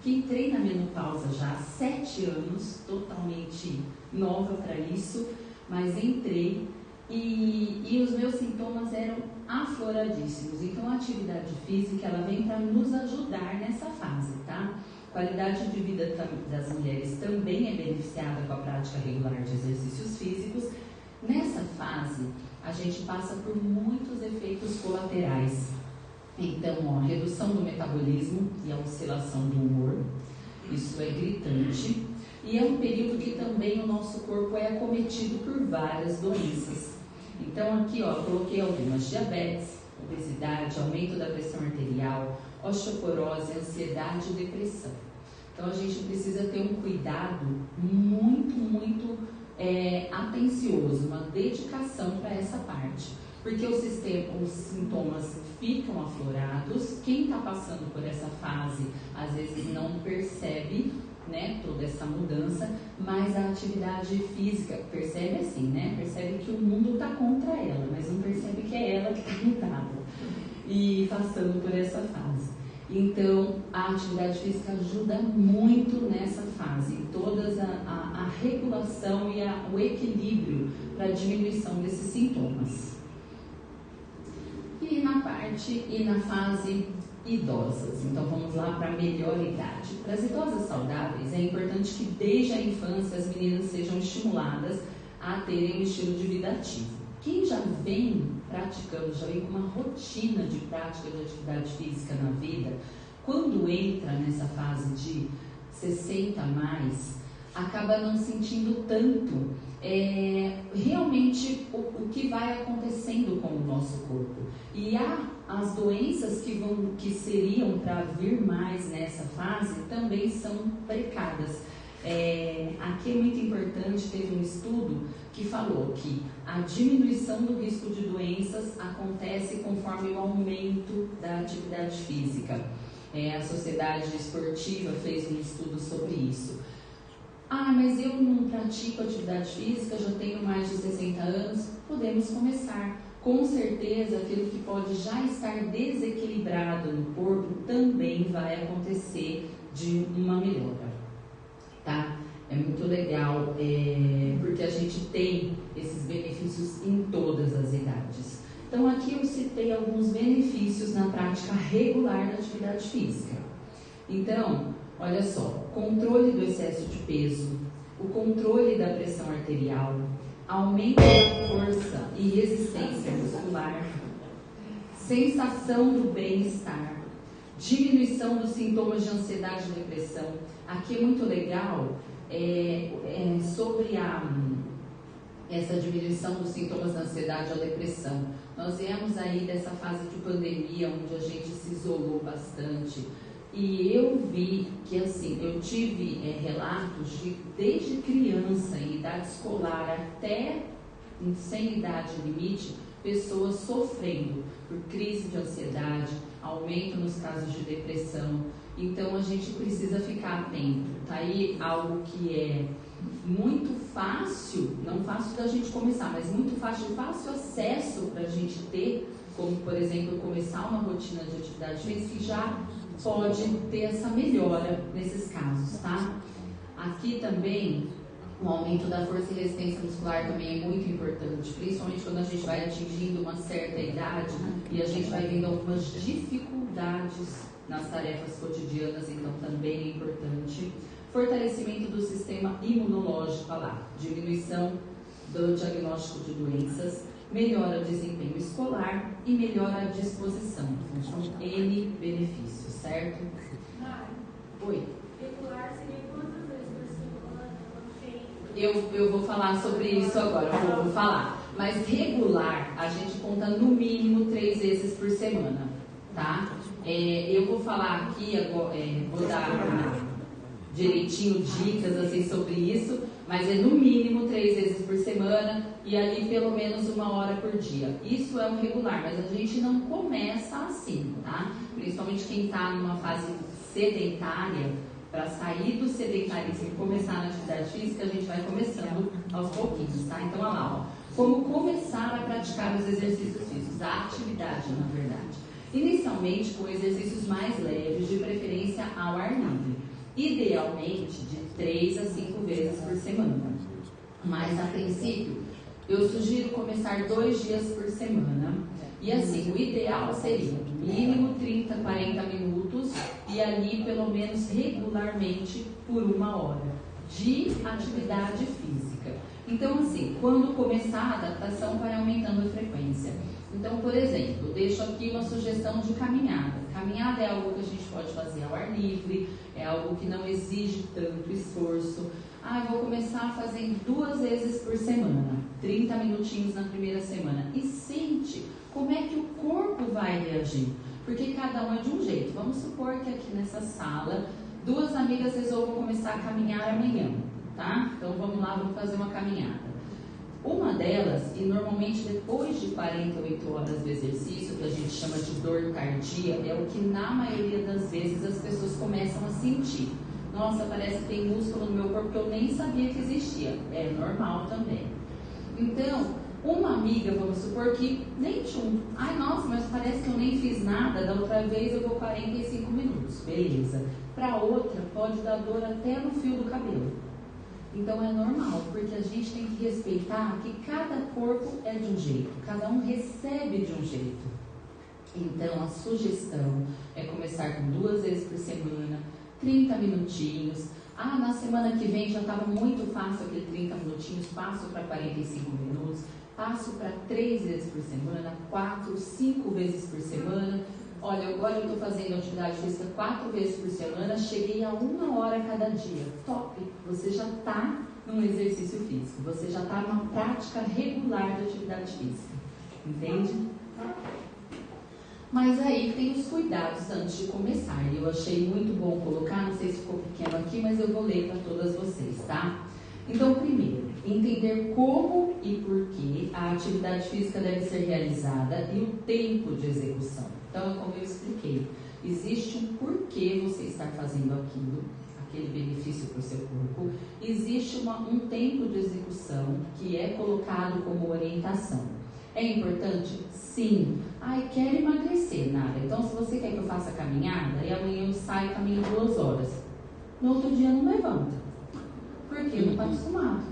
que entrei na menopausa já há 7 anos, totalmente nova para isso, mas entrei e os meus sintomas eram afloradíssimos. Então a atividade física ela vem para nos ajudar nessa fase, tá? A qualidade de vida das mulheres também é beneficiada com a prática regular de exercícios físicos. Nessa fase, a gente passa por muitos efeitos colaterais. Então, redução do metabolismo e a oscilação do humor, isso é gritante. E é um período que também o nosso corpo é acometido por várias doenças. Então, aqui, coloquei algumas: diabetes, obesidade, aumento da pressão arterial, osteoporose, ansiedade e depressão. Então, a gente precisa ter um cuidado muito atencioso, uma dedicação para essa parte, porque os sintomas ficam aflorados. Quem está passando por essa fase às vezes não percebe, né, toda essa mudança, mas a atividade física percebe assim, né, percebe que o mundo está contra ela, mas não percebe que é ela que está mutada e passando por essa fase. Então, a atividade física ajuda muito nessa fase, toda a regulação e o equilíbrio para a diminuição desses sintomas. E na fase idosas, então vamos lá para a melhor idade. Para as idosas saudáveis, é importante que desde a infância as meninas sejam estimuladas a terem um estilo de vida ativo. Quem já vem praticando, já vem com uma rotina de prática de atividade física na vida, quando entra nessa fase de 60 a mais, acaba não sentindo tanto realmente o que vai acontecendo com o nosso corpo. E as doenças que seriam para vir mais nessa fase também são precárias. Aqui é muito importante, teve um estudo que falou que a diminuição do risco de doenças acontece conforme o aumento da atividade física. A Sociedade Esportiva fez um estudo sobre isso. Mas eu não pratico atividade física, já tenho mais de 60 anos. Podemos começar. Com certeza, aquilo que pode já estar desequilibrado no corpo também vai acontecer de uma melhora, tá? É muito legal, porque a gente tem esses benefícios em todas as idades. Então, aqui eu citei alguns benefícios na prática regular da atividade física. Então, olha só: controle do excesso de peso, o controle da pressão arterial, aumento da força e resistência muscular, sensação do bem-estar, diminuição dos sintomas de ansiedade e depressão. Aqui é muito legal sobre essa diminuição dos sintomas da ansiedade ou depressão. Nós viemos aí dessa fase de pandemia, onde a gente se isolou bastante. E eu vi que, assim, eu tive relatos de, desde criança, em idade escolar, até sem idade limite, pessoas sofrendo por crise de ansiedade, aumento nos casos de depressão. Então, a gente precisa ficar atento. Tá aí algo que é muito fácil, não fácil da gente começar, mas muito fácil acesso para a gente ter, como, por exemplo, começar uma rotina de atividade física, que já pode ter essa melhora nesses casos, tá? Aqui também, o aumento da força e resistência muscular também é muito importante, principalmente quando a gente vai atingindo uma certa idade e a gente vai vendo algumas dificuldades nas tarefas cotidianas, então também é importante. Fortalecimento do sistema imunológico, diminuição do diagnóstico de doenças, melhora o desempenho escolar e melhora a disposição. Então, são N benefícios, certo? Oi. Regular seria quantas vezes por semana? Eu vou falar sobre isso agora, vou falar. Mas regular, a gente conta no mínimo 3 vezes por semana, tá? Eu vou falar aqui, vou dar direitinho dicas assim sobre isso, mas é no mínimo 3 vezes por semana e ali pelo menos 1 hora por dia. Isso é um regular, mas a gente não começa assim, tá? Principalmente quem está numa fase sedentária, para sair do sedentarismo e começar na atividade física, a gente vai começando aos pouquinhos, tá? Então, olha lá, ó. Como começar a praticar os exercícios físicos, a atividade, na verdade. Inicialmente com exercícios mais leves, de preferência ao ar livre. Idealmente de 3 a 5 vezes por semana. Mas a princípio, eu sugiro começar 2 dias por semana. E assim, o ideal seria mínimo 30, 40 minutos e ali pelo menos regularmente por 1 hora de atividade física. Então assim, quando começar a adaptação vai aumentando a frequência. Então, por exemplo, eu deixo aqui uma sugestão de caminhada. Caminhada é algo que a gente pode fazer ao ar livre, é algo que não exige tanto esforço. Eu vou começar a fazer 2 vezes por semana, 30 minutinhos na primeira semana. E sente como é que o corpo vai reagir, porque cada um é de um jeito. Vamos supor que aqui nessa sala, 2 amigas resolvam começar a caminhar amanhã, tá? Então vamos lá, vamos fazer uma caminhada. Uma delas, e normalmente depois de 48 horas do exercício, que a gente chama de dor cardia, é o que na maioria das vezes as pessoas começam a sentir. Nossa, parece que tem músculo no meu corpo que eu nem sabia que existia. É normal também. Então, uma amiga, vamos supor que nem tinha. Nossa, mas parece que eu nem fiz nada, da outra vez eu vou 45 minutos. Beleza. Para outra, pode dar dor até no fio do cabelo. Então é normal, porque a gente tem que respeitar que cada corpo é de um jeito, cada um recebe de um jeito. Então a sugestão é começar com 2 vezes por semana, 30 minutinhos. Na semana que vem já estava muito fácil aquele 30 minutinhos, passo para 45 minutos, passo para 3 vezes por semana, 4, 5 vezes por semana. Olha, agora eu estou fazendo atividade física 4 vezes por semana, cheguei a 1 hora cada dia. Top! Você já está num exercício físico, você já está numa prática regular de atividade física. Entende? Mas aí tem os cuidados antes de começar. E eu achei muito bom colocar, não sei se ficou pequeno aqui, mas eu vou ler para todas vocês, tá? Então, primeiro, entender como e por que a atividade física deve ser realizada e o tempo de execução. Então, como eu expliquei, existe um porquê você estar fazendo aquilo, aquele benefício para o seu corpo. Existe um tempo de execução que é colocado como orientação. É importante? Sim. Quero emagrecer, nada. Então, se você quer que eu faça caminhada, e amanhã eu saio e caminho 2 horas. No outro dia não levanta. Porque não está acostumado.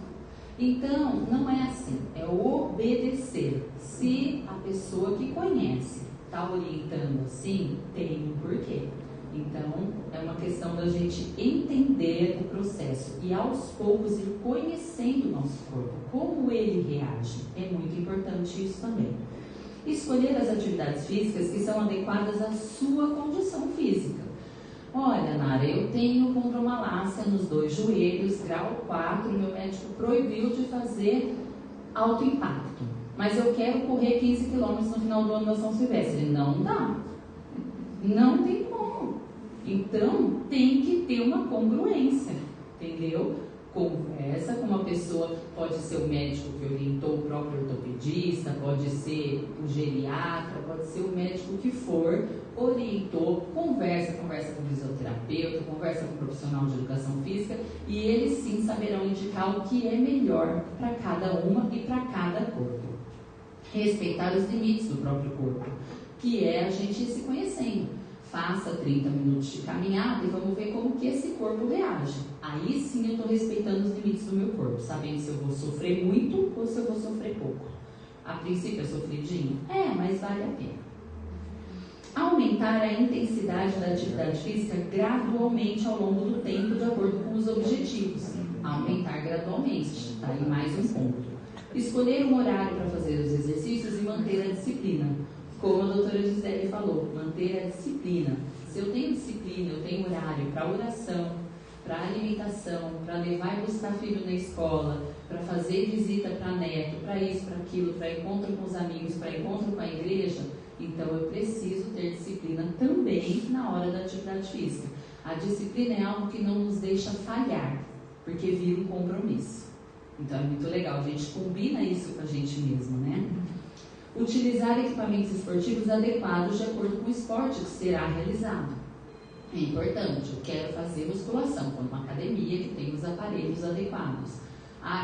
Então, não é assim. É obedecer. Se a pessoa que conhece está orientando assim, tem um porquê. Então, é uma questão da gente entender o processo e aos poucos ir conhecendo o nosso corpo, como ele reage. É muito importante isso também. Escolher as atividades físicas que são adequadas à sua condição física. Olha, Nara, eu tenho condromalácia nos 2 joelhos, grau 4, meu médico proibiu de fazer alto impacto. Mas eu quero correr 15 km no final do ano da São Silvestre. Não dá. Não tem como. Então, tem que ter uma congruência, entendeu? Conversa com uma pessoa, pode ser o médico que orientou, o próprio ortopedista, pode ser o geriatra, pode ser o médico que for, orientou, conversa com o fisioterapeuta, conversa com o profissional de educação física e eles sim saberão indicar o que é melhor para cada uma e para cada corpo. Respeitar os limites do próprio corpo, que é a gente ir se conhecendo. Faça 30 minutos de caminhada e vamos ver como que esse corpo reage. Aí sim eu estou respeitando os limites do meu corpo, sabendo se eu vou sofrer muito ou se eu vou sofrer pouco. A princípio é sofridinho? Mas vale a pena. Aumentar a intensidade da atividade física gradualmente ao longo do tempo, de acordo com os objetivos. Aumentar gradualmente, tá aí mais um ponto. Escolher um horário para fazer os exercícios e manter a disciplina. Como a doutora Gisele falou, manter a disciplina. Se eu tenho disciplina, eu tenho horário para oração, para alimentação, para levar e buscar filho na escola, para fazer visita para neto, para isso, para aquilo, para encontro com os amigos, para encontro com a igreja, então eu preciso ter disciplina também na hora da atividade física. A disciplina é algo que não nos deixa falhar, porque vira um compromisso. Então é muito legal, a gente combina isso com a gente mesmo, né? Utilizar equipamentos esportivos adequados de acordo com o esporte que será realizado. É importante, eu quero fazer musculação, vou numa academia que tem os aparelhos adequados.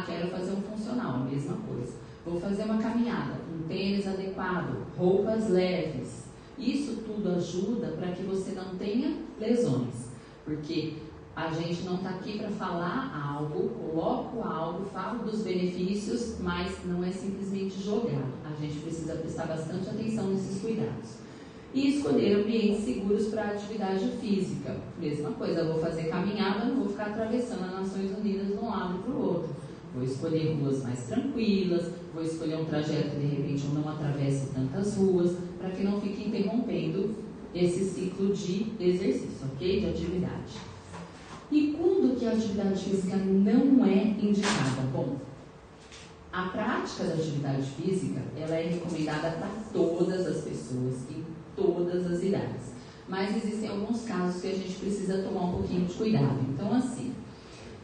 Quero fazer um funcional, a mesma coisa. Vou fazer uma caminhada, um tênis adequado, roupas leves. Isso tudo ajuda para que você não tenha lesões, porque a gente não está aqui para falar algo, coloco algo, falo dos benefícios, mas não é simplesmente jogar. A gente precisa prestar bastante atenção nesses cuidados. E escolher ambientes seguros para a atividade física. Mesma coisa, eu vou fazer caminhada, não vou ficar atravessando as Nações Unidas de um lado para o outro. Vou escolher ruas mais tranquilas, vou escolher um trajeto que de repente eu não atravesse tantas ruas, para que não fique interrompendo esse ciclo de exercício, ok? De atividade. E quando que a atividade física não é indicada? Bom, a prática da atividade física, ela é recomendada para todas as pessoas, em todas as idades. Mas existem alguns casos que a gente precisa tomar um pouquinho de cuidado. Então, assim,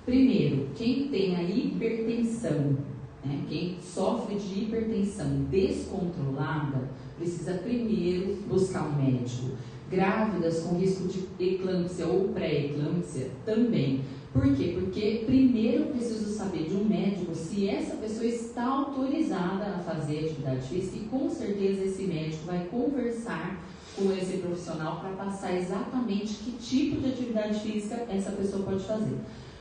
primeiro, quem tem a hipertensão, né, quem sofre de hipertensão descontrolada, precisa primeiro buscar um médico. Grávidas com risco de eclâmpsia ou pré-eclâmpsia também. Por quê? Porque primeiro eu preciso saber de um médico se essa pessoa está autorizada a fazer atividade física, e com certeza esse médico vai conversar com esse profissional para passar exatamente que tipo de atividade física essa pessoa pode fazer.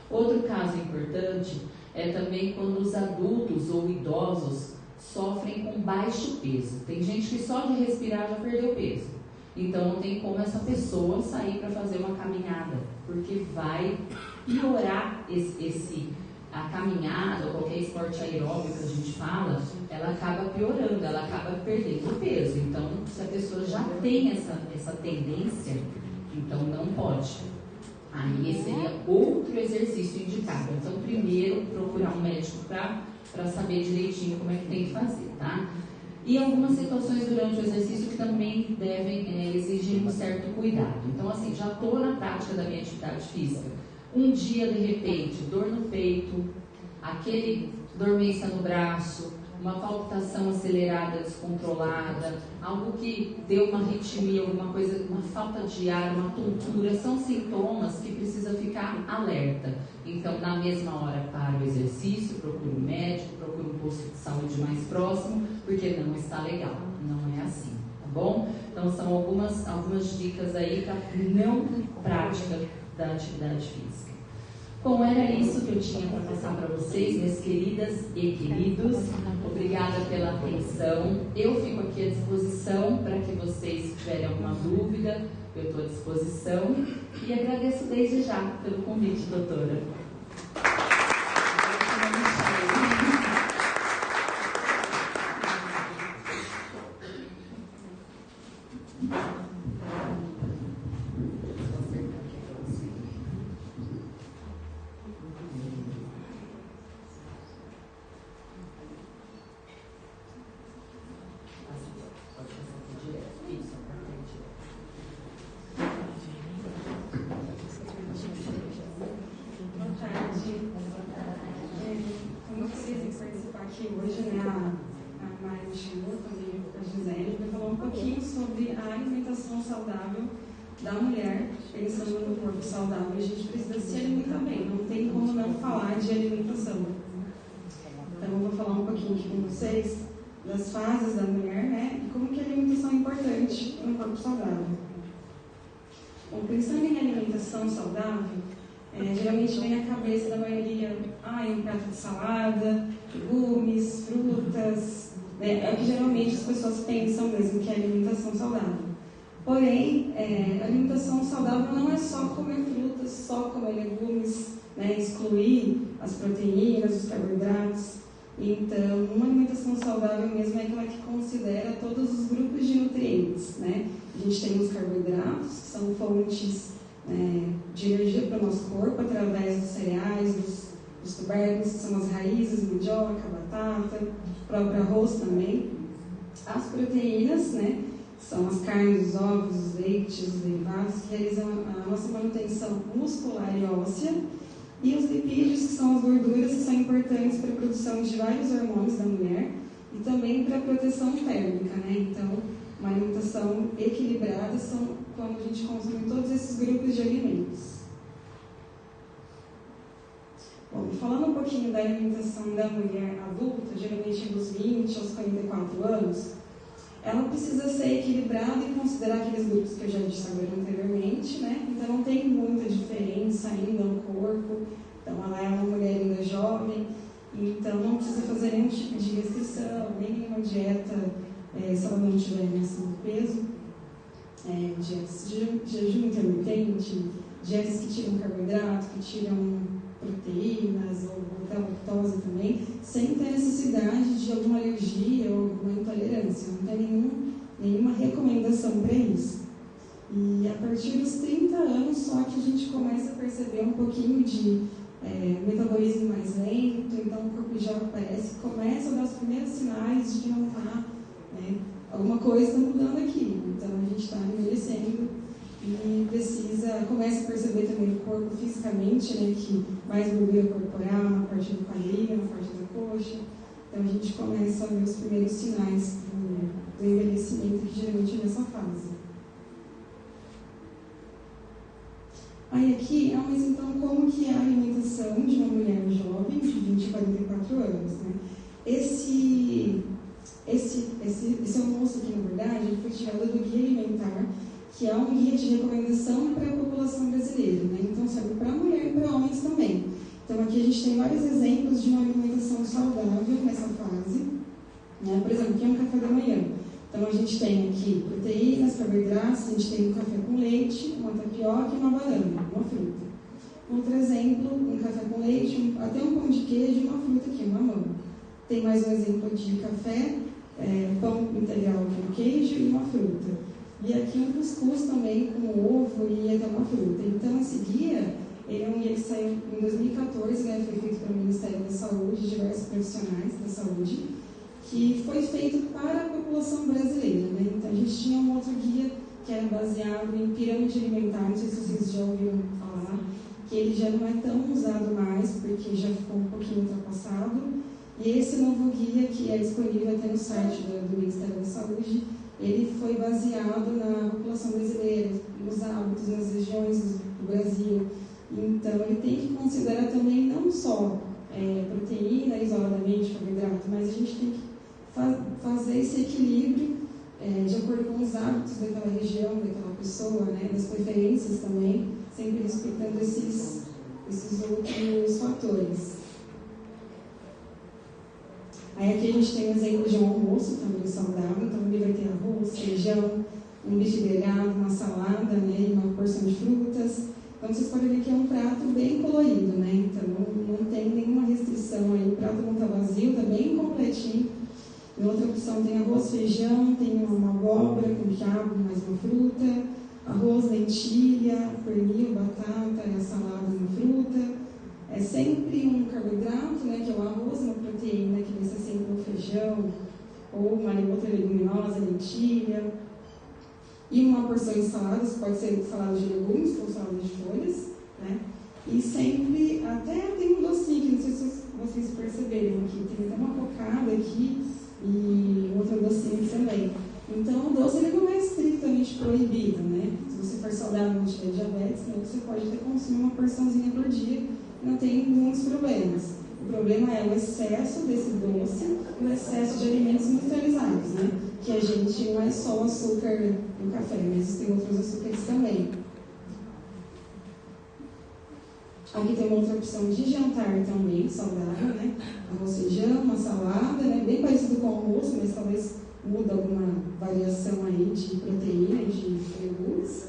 Outro caso importante é também quando os adultos ou idosos sofrem com baixo peso. Tem gente que só de respirar já perdeu peso. Então não tem como essa pessoa sair para fazer uma caminhada, porque vai piorar a caminhada ou qualquer esporte aeróbico que a gente fala, ela acaba piorando, ela acaba perdendo peso. Então, se a pessoa já tem essa tendência, então não pode. Aí seria outro exercício indicado. Então, primeiro procurar um médico para saber direitinho como é que tem que fazer, tá? E algumas situações durante o exercício que também devem exigir um certo cuidado. Então, assim, já estou na prática da minha atividade física. Um dia, de repente, dor no peito, aquele dormência no braço, uma palpitação acelerada, descontrolada, algo que deu uma arritmia, alguma coisa, uma falta de ar, uma tontura, são sintomas que precisa ficar alerta. Então, na mesma hora, para o exercício, procura um médico, procura um posto de saúde mais próximo, porque não está legal, não é assim, tá bom? Então, são algumas dicas aí para não prática da atividade física. Bom, era isso que eu tinha para passar para vocês, minhas queridas e queridos. Obrigada pela atenção. Eu fico aqui à disposição para que vocês tiverem alguma dúvida. Eu estou à disposição e agradeço desde já pelo convite, doutora. Da mulher, pensando no corpo saudável, a gente precisa se alimentar bem, não tem como não falar de alimentação. Então eu vou falar um pouquinho aqui com vocês das fases da mulher, né, e como que a alimentação é importante no corpo saudável. Bom, pensando em alimentação saudável, geralmente vem à cabeça da maioria, um prato de salada, legumes, frutas, né, é o que geralmente as pessoas pensam mesmo que é alimentação saudável. Porém, a alimentação saudável não é só comer frutas, só comer legumes, né, excluir as proteínas, os carboidratos. Então, uma alimentação saudável mesmo é aquela que considera todos os grupos de nutrientes, né? A gente tem os carboidratos, que são fontes de energia para o nosso corpo, através dos cereais, os tubérculos, que são as raízes, mandioca, batata, o próprio arroz também. As proteínas, né, são as carnes, os ovos, os leites, os derivados, que realizam a nossa manutenção muscular e óssea. E os lipídios, que são as gorduras, que são importantes para a produção de vários hormônios da mulher e também para a proteção térmica, né? Então, uma alimentação equilibrada são quando a gente consome todos esses grupos de alimentos. Bom, falando um pouquinho da alimentação da mulher adulta, geralmente dos 20 aos 44 anos, ela precisa ser equilibrada e considerar aqueles grupos que eu já disse agora anteriormente, né? Então não tem muita diferença ainda no corpo, então ela é uma mulher ainda jovem, então não precisa fazer nenhum tipo de restrição, nem nenhuma dieta, se ela não tiver acima do peso, dietas de jejum intermitente, dietas que tiram carboidrato, que tiram proteínas ou até lactose também, sem ter necessidade de alguma alergia ou alguma intolerância. Não tem nenhuma recomendação para isso. E a partir dos 30 anos só que a gente começa a perceber um pouquinho de metabolismo mais lento, então o corpo já começa a dar os primeiros sinais de que não está, né, alguma coisa está mudando aqui. Então a gente está envelhecendo e começa a perceber também o corpo fisicamente, né, que mais gordura corporal, na parte do quadril, na parte da coxa. Então a gente começa a ver os primeiros sinais do envelhecimento, que geralmente é nessa fase. Aí aqui, mas então como que é a alimentação de uma mulher jovem de 20 a 44 anos, né? Esse almoço aqui, na verdade, ele foi tirado do Guia Alimentar, que é um guia de recomendação para a população brasileira, né? Então serve para mulher e para homens também. Então aqui a gente tem vários exemplos de uma alimentação saudável nessa fase, né? Por exemplo, aqui é um café da manhã. Então a gente tem aqui proteínas, carboidratos, a gente tem um café com leite, uma tapioca e uma banana, uma fruta. Outro exemplo, um café com leite, até um pão de queijo e uma fruta aqui, uma mamão. Tem mais um exemplo de café, pão integral com queijo e uma fruta. E aqui um cuscuz também com ovo e até uma fruta. Então esse guia, ele é um guia que saiu em 2014, né, foi feito pelo Ministério da Saúde, diversos profissionais da saúde, que foi feito para a população brasileira, né? Então a gente tinha um outro guia que era baseado em pirâmide alimentar, não sei se vocês já ouviram falar, que ele já não é tão usado mais, porque já ficou um pouquinho ultrapassado. E esse novo guia, que é disponível até no site do Ministério da Saúde, ele foi baseado na população brasileira, nos hábitos, nas regiões do Brasil. Então, ele tem que considerar também não só proteína isoladamente, carboidrato, mas a gente tem que fazer esse equilíbrio de acordo com os hábitos daquela região, daquela pessoa, né, das preferências também, sempre respeitando esses outros fatores. Aí aqui a gente tem um exemplo de um almoço também saudável, então ele vai ter arroz, feijão, um bife grelhado, uma salada, né, e uma porção de frutas. Então vocês podem ver que é um prato bem colorido, né, então não tem nenhuma restrição aí, o prato não está vazio, está bem completinho. Em outra opção tem arroz, feijão, tem uma abóbora com quiabo, mais uma fruta, arroz, lentilha, pernil, batata, e a salada, uma fruta. É sempre um carboidrato, né, que é o arroz, uma proteína, que vai ser sempre um feijão, ou uma outra leguminosa, lentilha. E uma porção de saladas, pode ser salada de legumes ou salada de folhas, né? E sempre, até tem um docinho, que não sei se vocês perceberam aqui, tem até uma cocada aqui e outro docinho também. Então o doce ele não é estritamente proibido, né? Se você for saudável e não tiver diabetes, né, você pode até consumir uma porçãozinha por dia, não tem muitos problemas. O problema é o excesso desse doce e o excesso de alimentos industrializados, né? Que a gente não é só o açúcar no café, mas existem outros açúcares também. Aqui tem uma outra opção de jantar também, saudável, né? Arroz, feijão, uma salada, né? Bem parecido com o almoço, mas talvez muda alguma variação aí de proteína e de legumes.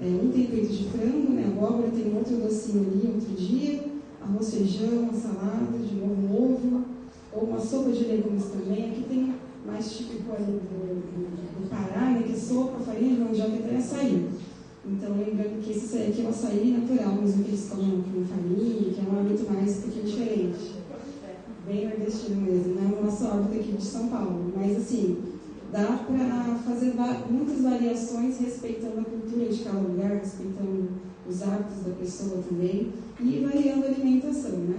Um tem peito de frango, né? Abóbora, tem outro docinho ali, outro dia. Arroz, feijão, uma salada, de novo um ovo. Ou uma sopa de legumes também. Aqui tem mais típico ali do Pará, né? Que é sopa, farinha de mandioca e até açaí. Então, lembrando que esse aqui é o açaí natural, mesmo que eles comam com farinha, que é um hábito mais um pouquinho diferente. Bem nordestino mesmo, né? O nosso hábito aqui de São Paulo. Mas, assim, dá para fazer muitas variações respeitando a cultura de cada lugar, respeitando os hábitos da pessoa também e variando a alimentação, né?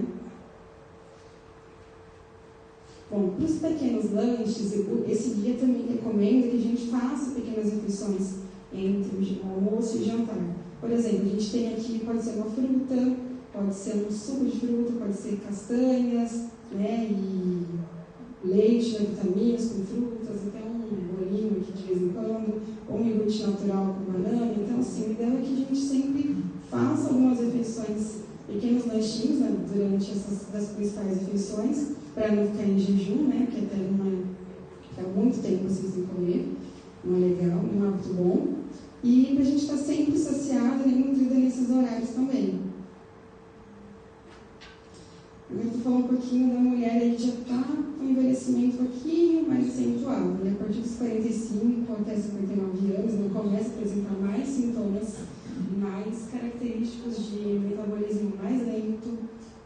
Bom, para os pequenos lanches, esse dia também recomendo que a gente faça pequenas refeições entre o almoço e o jantar. Por exemplo, a gente tem aqui, pode ser uma fruta, pode ser um suco de fruta, pode ser castanhas, né, e leite, né, vitaminas com frutas, até um bolinho aqui de vez em quando, ou um iogurte natural com banana. Então, assim, o ideal é que a gente sempre faça algumas refeições, pequenos lanchinhos, né, durante das principais refeições, para não ficar em jejum, né, porque até não fica muito tempo assim sem comer, não é legal, não é um hábito bom. E para a gente estar sempre saciado e nutrida nesses horários também. Agora eu vou falar um pouquinho da mulher aí que já está com envelhecimento um pouquinho mais acentuado, né? A partir dos 45 até 59 anos, não começa a apresentar mais sintomas mais característicos de metabolismo mais lento,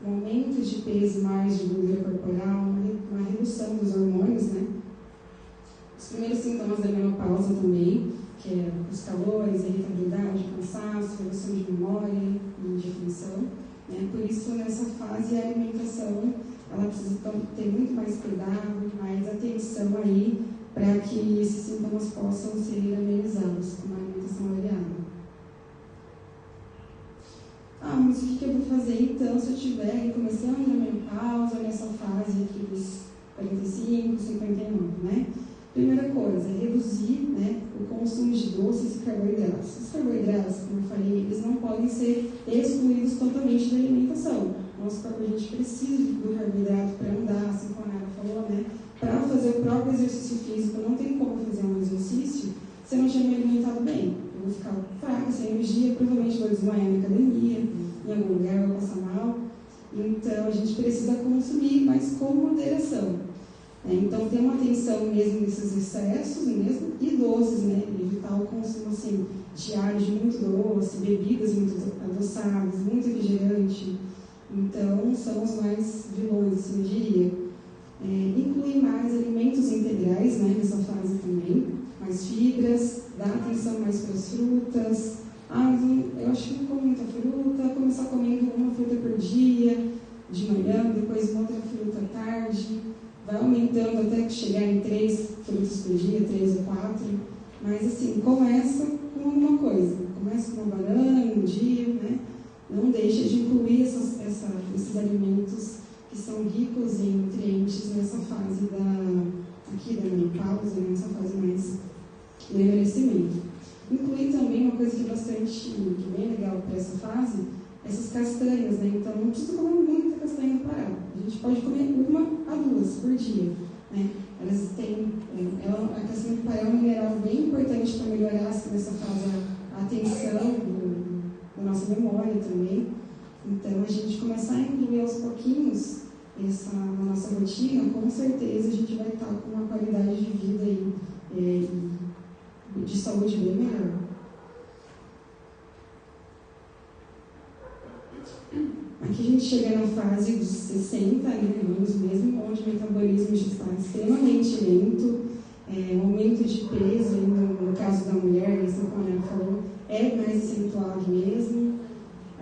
um aumento de peso mais de gordura corporal, uma redução dos hormônios, né? Os primeiros sintomas da menopausa também, que é os calores, a irritabilidade, cansaço, redução de memória e de atenção. Né? Por isso, nessa fase, a alimentação ela precisa ter muito mais cuidado, mais atenção aí, para que esses sintomas possam ser amenizados com uma alimentação variada. Mas o que eu vou fazer então se eu estiver começando a menopausa, nessa fase aqui dos 45, 59, né? Primeira coisa, reduzir, né, o consumo de doces e carboidratos. Os carboidratos, como eu falei, eles não podem ser excluídos totalmente da alimentação. Nosso corpo, a gente precisa do carboidrato para andar, assim como a Nara falou, né? Para fazer o próprio exercício físico, não tem como fazer um exercício se eu não tiver me alimentado bem. Eu vou ficar fraca, sem energia, provavelmente vou desmaiar na academia, em algum lugar vou passar mal. Então, a gente precisa consumir, mas com moderação. Então, ter uma atenção mesmo nesses excessos mesmo, e doces, né? Evitar o consumo assim, diário de muito doce, bebidas muito adoçadas, muito refrigerante. Então, são os mais vilões, assim, eu diria. Incluir mais alimentos integrais, né, nessa fase também, mais fibras, dar atenção mais para as frutas. Eu acho que não como muita fruta, começar comendo uma fruta por dia, de manhã, depois uma outra fruta à tarde. Vai aumentando até chegar em 3 frutas por dia, 3 ou 4. Mas, assim, começa com alguma coisa. Começa com uma banana um dia, né? Não deixa de incluir esses alimentos que são ricos em nutrientes nessa fase da menopausa, nessa fase mais do envelhecimento. Incluir também uma coisa que é bem legal para essa fase, essas castanhas, né? Então, não precisa comer muita castanha no parado. A gente pode comer 1 a 2 por dia, né? Elas têm, a castanha do pará é um mineral bem importante para melhorar nessa fase a atenção da nossa memória também. Então, a gente começar a incluir aos pouquinhos na nossa rotina, com certeza a gente vai estar com uma qualidade de vida e de saúde bem melhor. Aqui a gente chega na fase dos 60 anos mesmo, onde o metabolismo já está extremamente lento, o aumento de peso, no caso da mulher, isso como a Ana falou, é mais acentuado mesmo.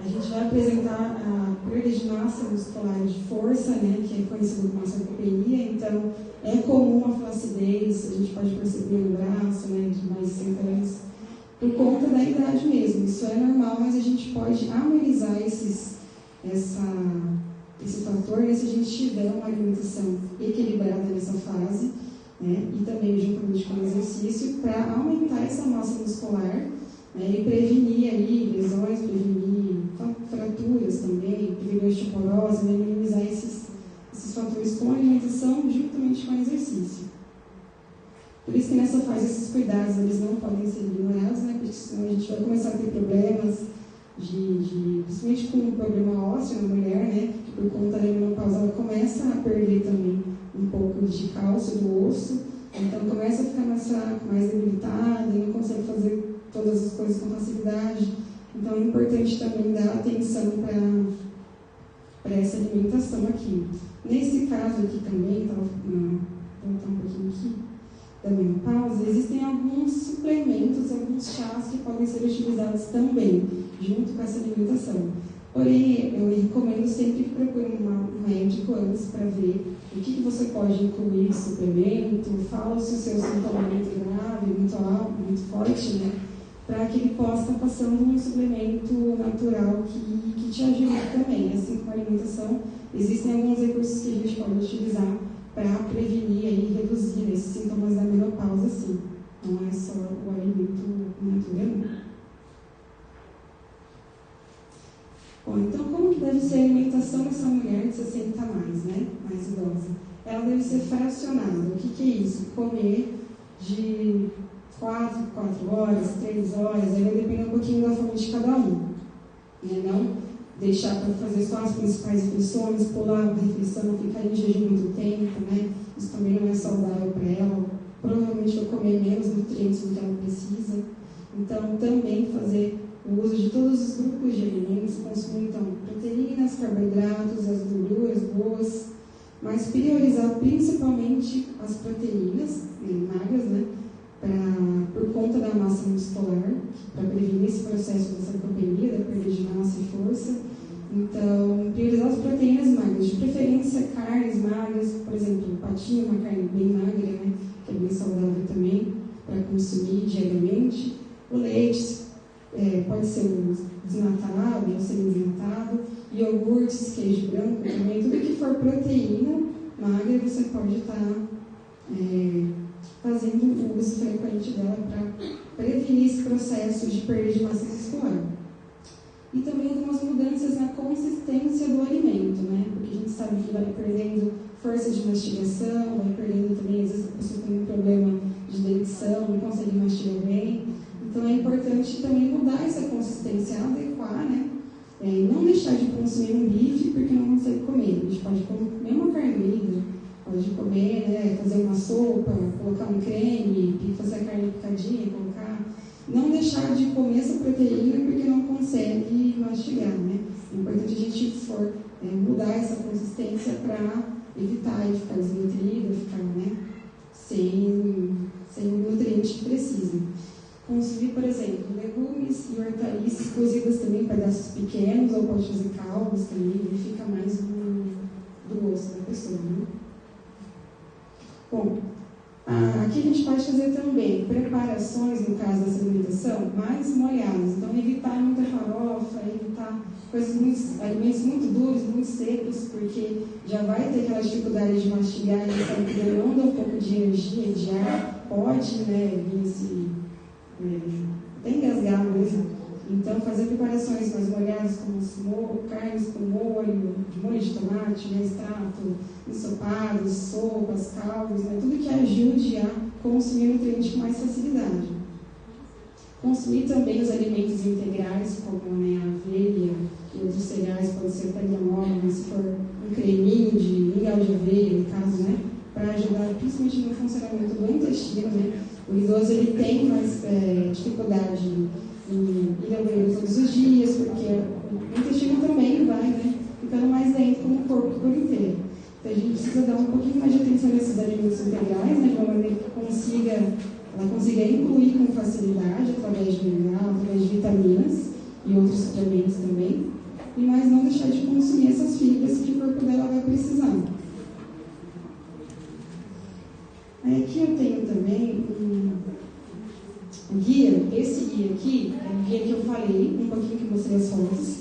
A gente vai apresentar a perda de massa muscular de força, né, que é conhecido como sarcopenia, então é comum a flacidez, a gente pode perceber no braço, né, de mais de 60 anos, por conta da idade mesmo. Isso é normal, mas a gente pode amenizar esse fator, né, se a gente tiver uma alimentação equilibrada nessa fase, né, e também juntamente com o exercício, para aumentar essa massa muscular, né, e prevenir aí lesões, prevenir fraturas também, prevenir osteoporose, né, minimizar esses fatores com alimentação juntamente com o exercício. Por isso que nessa fase esses cuidados eles não podem ser ignorados, né, porque senão a gente vai começar a ter problemas principalmente com um problema ósseo na mulher, né, que por conta da menopausa ela começa a perder também um pouco de cálcio do osso, então começa a ficar mais fraco, mais debilitada, e não consegue fazer todas as coisas com facilidade. Então, é importante também dar atenção para essa alimentação aqui. Nesse caso aqui também, vou voltar um pouquinho aqui, da menopausa, existem alguns suplementos, alguns chás que podem ser utilizados também, junto com essa alimentação. Porém, eu recomendo sempre que procure um médico antes para ver o que você pode incluir de suplemento, fala se o seu sintoma é muito grave, muito alto, muito forte, né? Para que ele possa estar passando um suplemento natural que te ajude também. Assim como a alimentação, existem alguns recursos que a gente pode utilizar para prevenir e reduzir esses sintomas da menopausa, sim. Não é só o alimento natural. Bom, então como que deve ser a alimentação dessa mulher de 60 a mais, né? Mais idosa? Ela deve ser fracionada. O que é isso? Comer de 4 horas, 3 horas, aí vai depender um pouquinho da fome de cada um. Né? Não deixar para fazer só as principais refeições, pular a refeição, ficar em jejum muito tempo, né? Isso também não é saudável para ela. Provavelmente vai comer menos nutrientes do que ela precisa. Então, também fazer o uso de todos os grupos de alimentos, consumir então proteínas, carboidratos, as gorduras boas, mas priorizar principalmente as proteínas magras, né? Por conta da massa muscular, para prevenir esse processo da sarcopenia, da perda de massa e força. Então, priorizar as proteínas magras, de preferência carnes magras, por exemplo, patinho, uma carne bem magra, né, que é bem saudável também, para consumir diariamente. O leite pode ser desnatado ou semi-desnatado, iogurtes, queijo branco também, tudo que for proteína magra, você pode estar fazendo o uso frequente dela para prevenir esse processo de perda de massa muscular. E também algumas mudanças na consistência do alimento, né? Porque a gente sabe que vai perdendo força de mastigação, vai perdendo também, às vezes a pessoa tem um problema de dentição, não consegue mastigar bem. Então é importante também mudar essa consistência, adequar, né? Não deixar de consumir um bife porque não consegue comer. A gente pode comer uma carne moída, pode comer, né, fazer uma sopa, colocar um creme, fazer a carne picadinha, colocar. Não deixar de comer essa proteína porque não consegue mastigar, né? É importante a gente mudar essa consistência para evitar de ficar desnutrida, ficar, né, sem o nutriente que precisa. Consumir, por exemplo, legumes e hortaliças cozidas também em pedaços pequenos, ou pode fazer caldos também, ele fica mais do gosto da pessoa, né? Bom, aqui a gente pode fazer também preparações, no caso dessa alimentação, mais molhadas. Então, evitar muita farofa, evitar alimentos muito duros, muito secos, porque já vai ter aquela dificuldade de mastigar, e sabe que demanda um pouco de energia, de ar, pode, né, vir até engasgar mesmo. Então, fazer preparações mais molhadas, como carnes com molho de tomate, né, extrato, ensopados, sopas, caldos, né, tudo que ajude a consumir o nutriente com mais facilidade. Consumir também os alimentos integrais, como, né, a aveia e outros cereais, pode ser até granola, mas se for um creminho de mingau de aveia, no caso, né, para ajudar principalmente no funcionamento do intestino, né. O idoso ele tem mais dificuldade em ir ao banheiro todos os dias, porque o intestino também vai, né, ficando mais lento como o corpo por inteiro. Então a gente precisa dar um pouquinho mais de atenção nesses alimentos integrais, né, de uma maneira que ela consiga incluir com facilidade, através de mineral, através de vitaminas e outros suplementos também, mas não deixar de consumir essas fibras que o corpo dela vai precisando. Aí aqui eu tenho também um guia. Esse guia aqui é o guia que eu falei, um pouquinho que eu mostrei as fotos,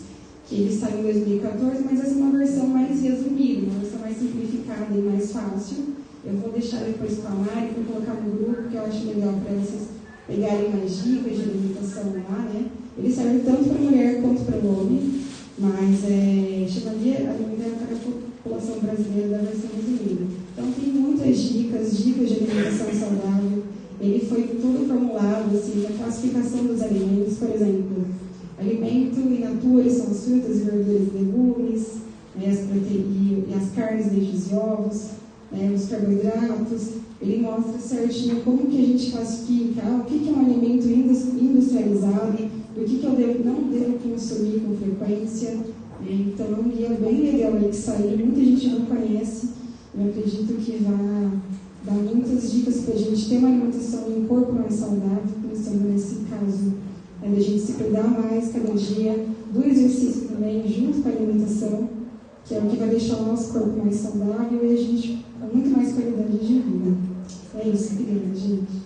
que ele saiu em 2014, mas essa é uma versão mais resumida, uma versão mais simplificada e mais fácil. Eu vou deixar depois com a Mari para colocar no grupo, que eu acho legal para vocês pegarem mais dicas de alimentação lá, né? Ele serve tanto para a mulher quanto para o homem, mas chama Guia Alimentar para a População Brasileira da versão resumida. Então tem muitas dicas de alimentação saudável. Ele foi todo formulado, assim, a classificação dos alimentos, por exemplo, alimento in natura são as frutas, verduras e legumes, né, as carnes, leites e ovos. os carboidratos, ele mostra certinho como que a gente classifica, o que é um alimento industrializado, o que eu não devo consumir com frequência. Então é um guia bem legal aí que saiu, muita gente não conhece. Eu acredito que vai dar muitas dicas para a gente ter uma alimentação e um corpo mais saudável, pensando nesse caso, da gente se cuidar mais cada dia, do exercício também, junto com a alimentação, que é o que vai deixar o nosso corpo mais saudável e a gente com muito mais qualidade de vida. É isso, obrigada, gente.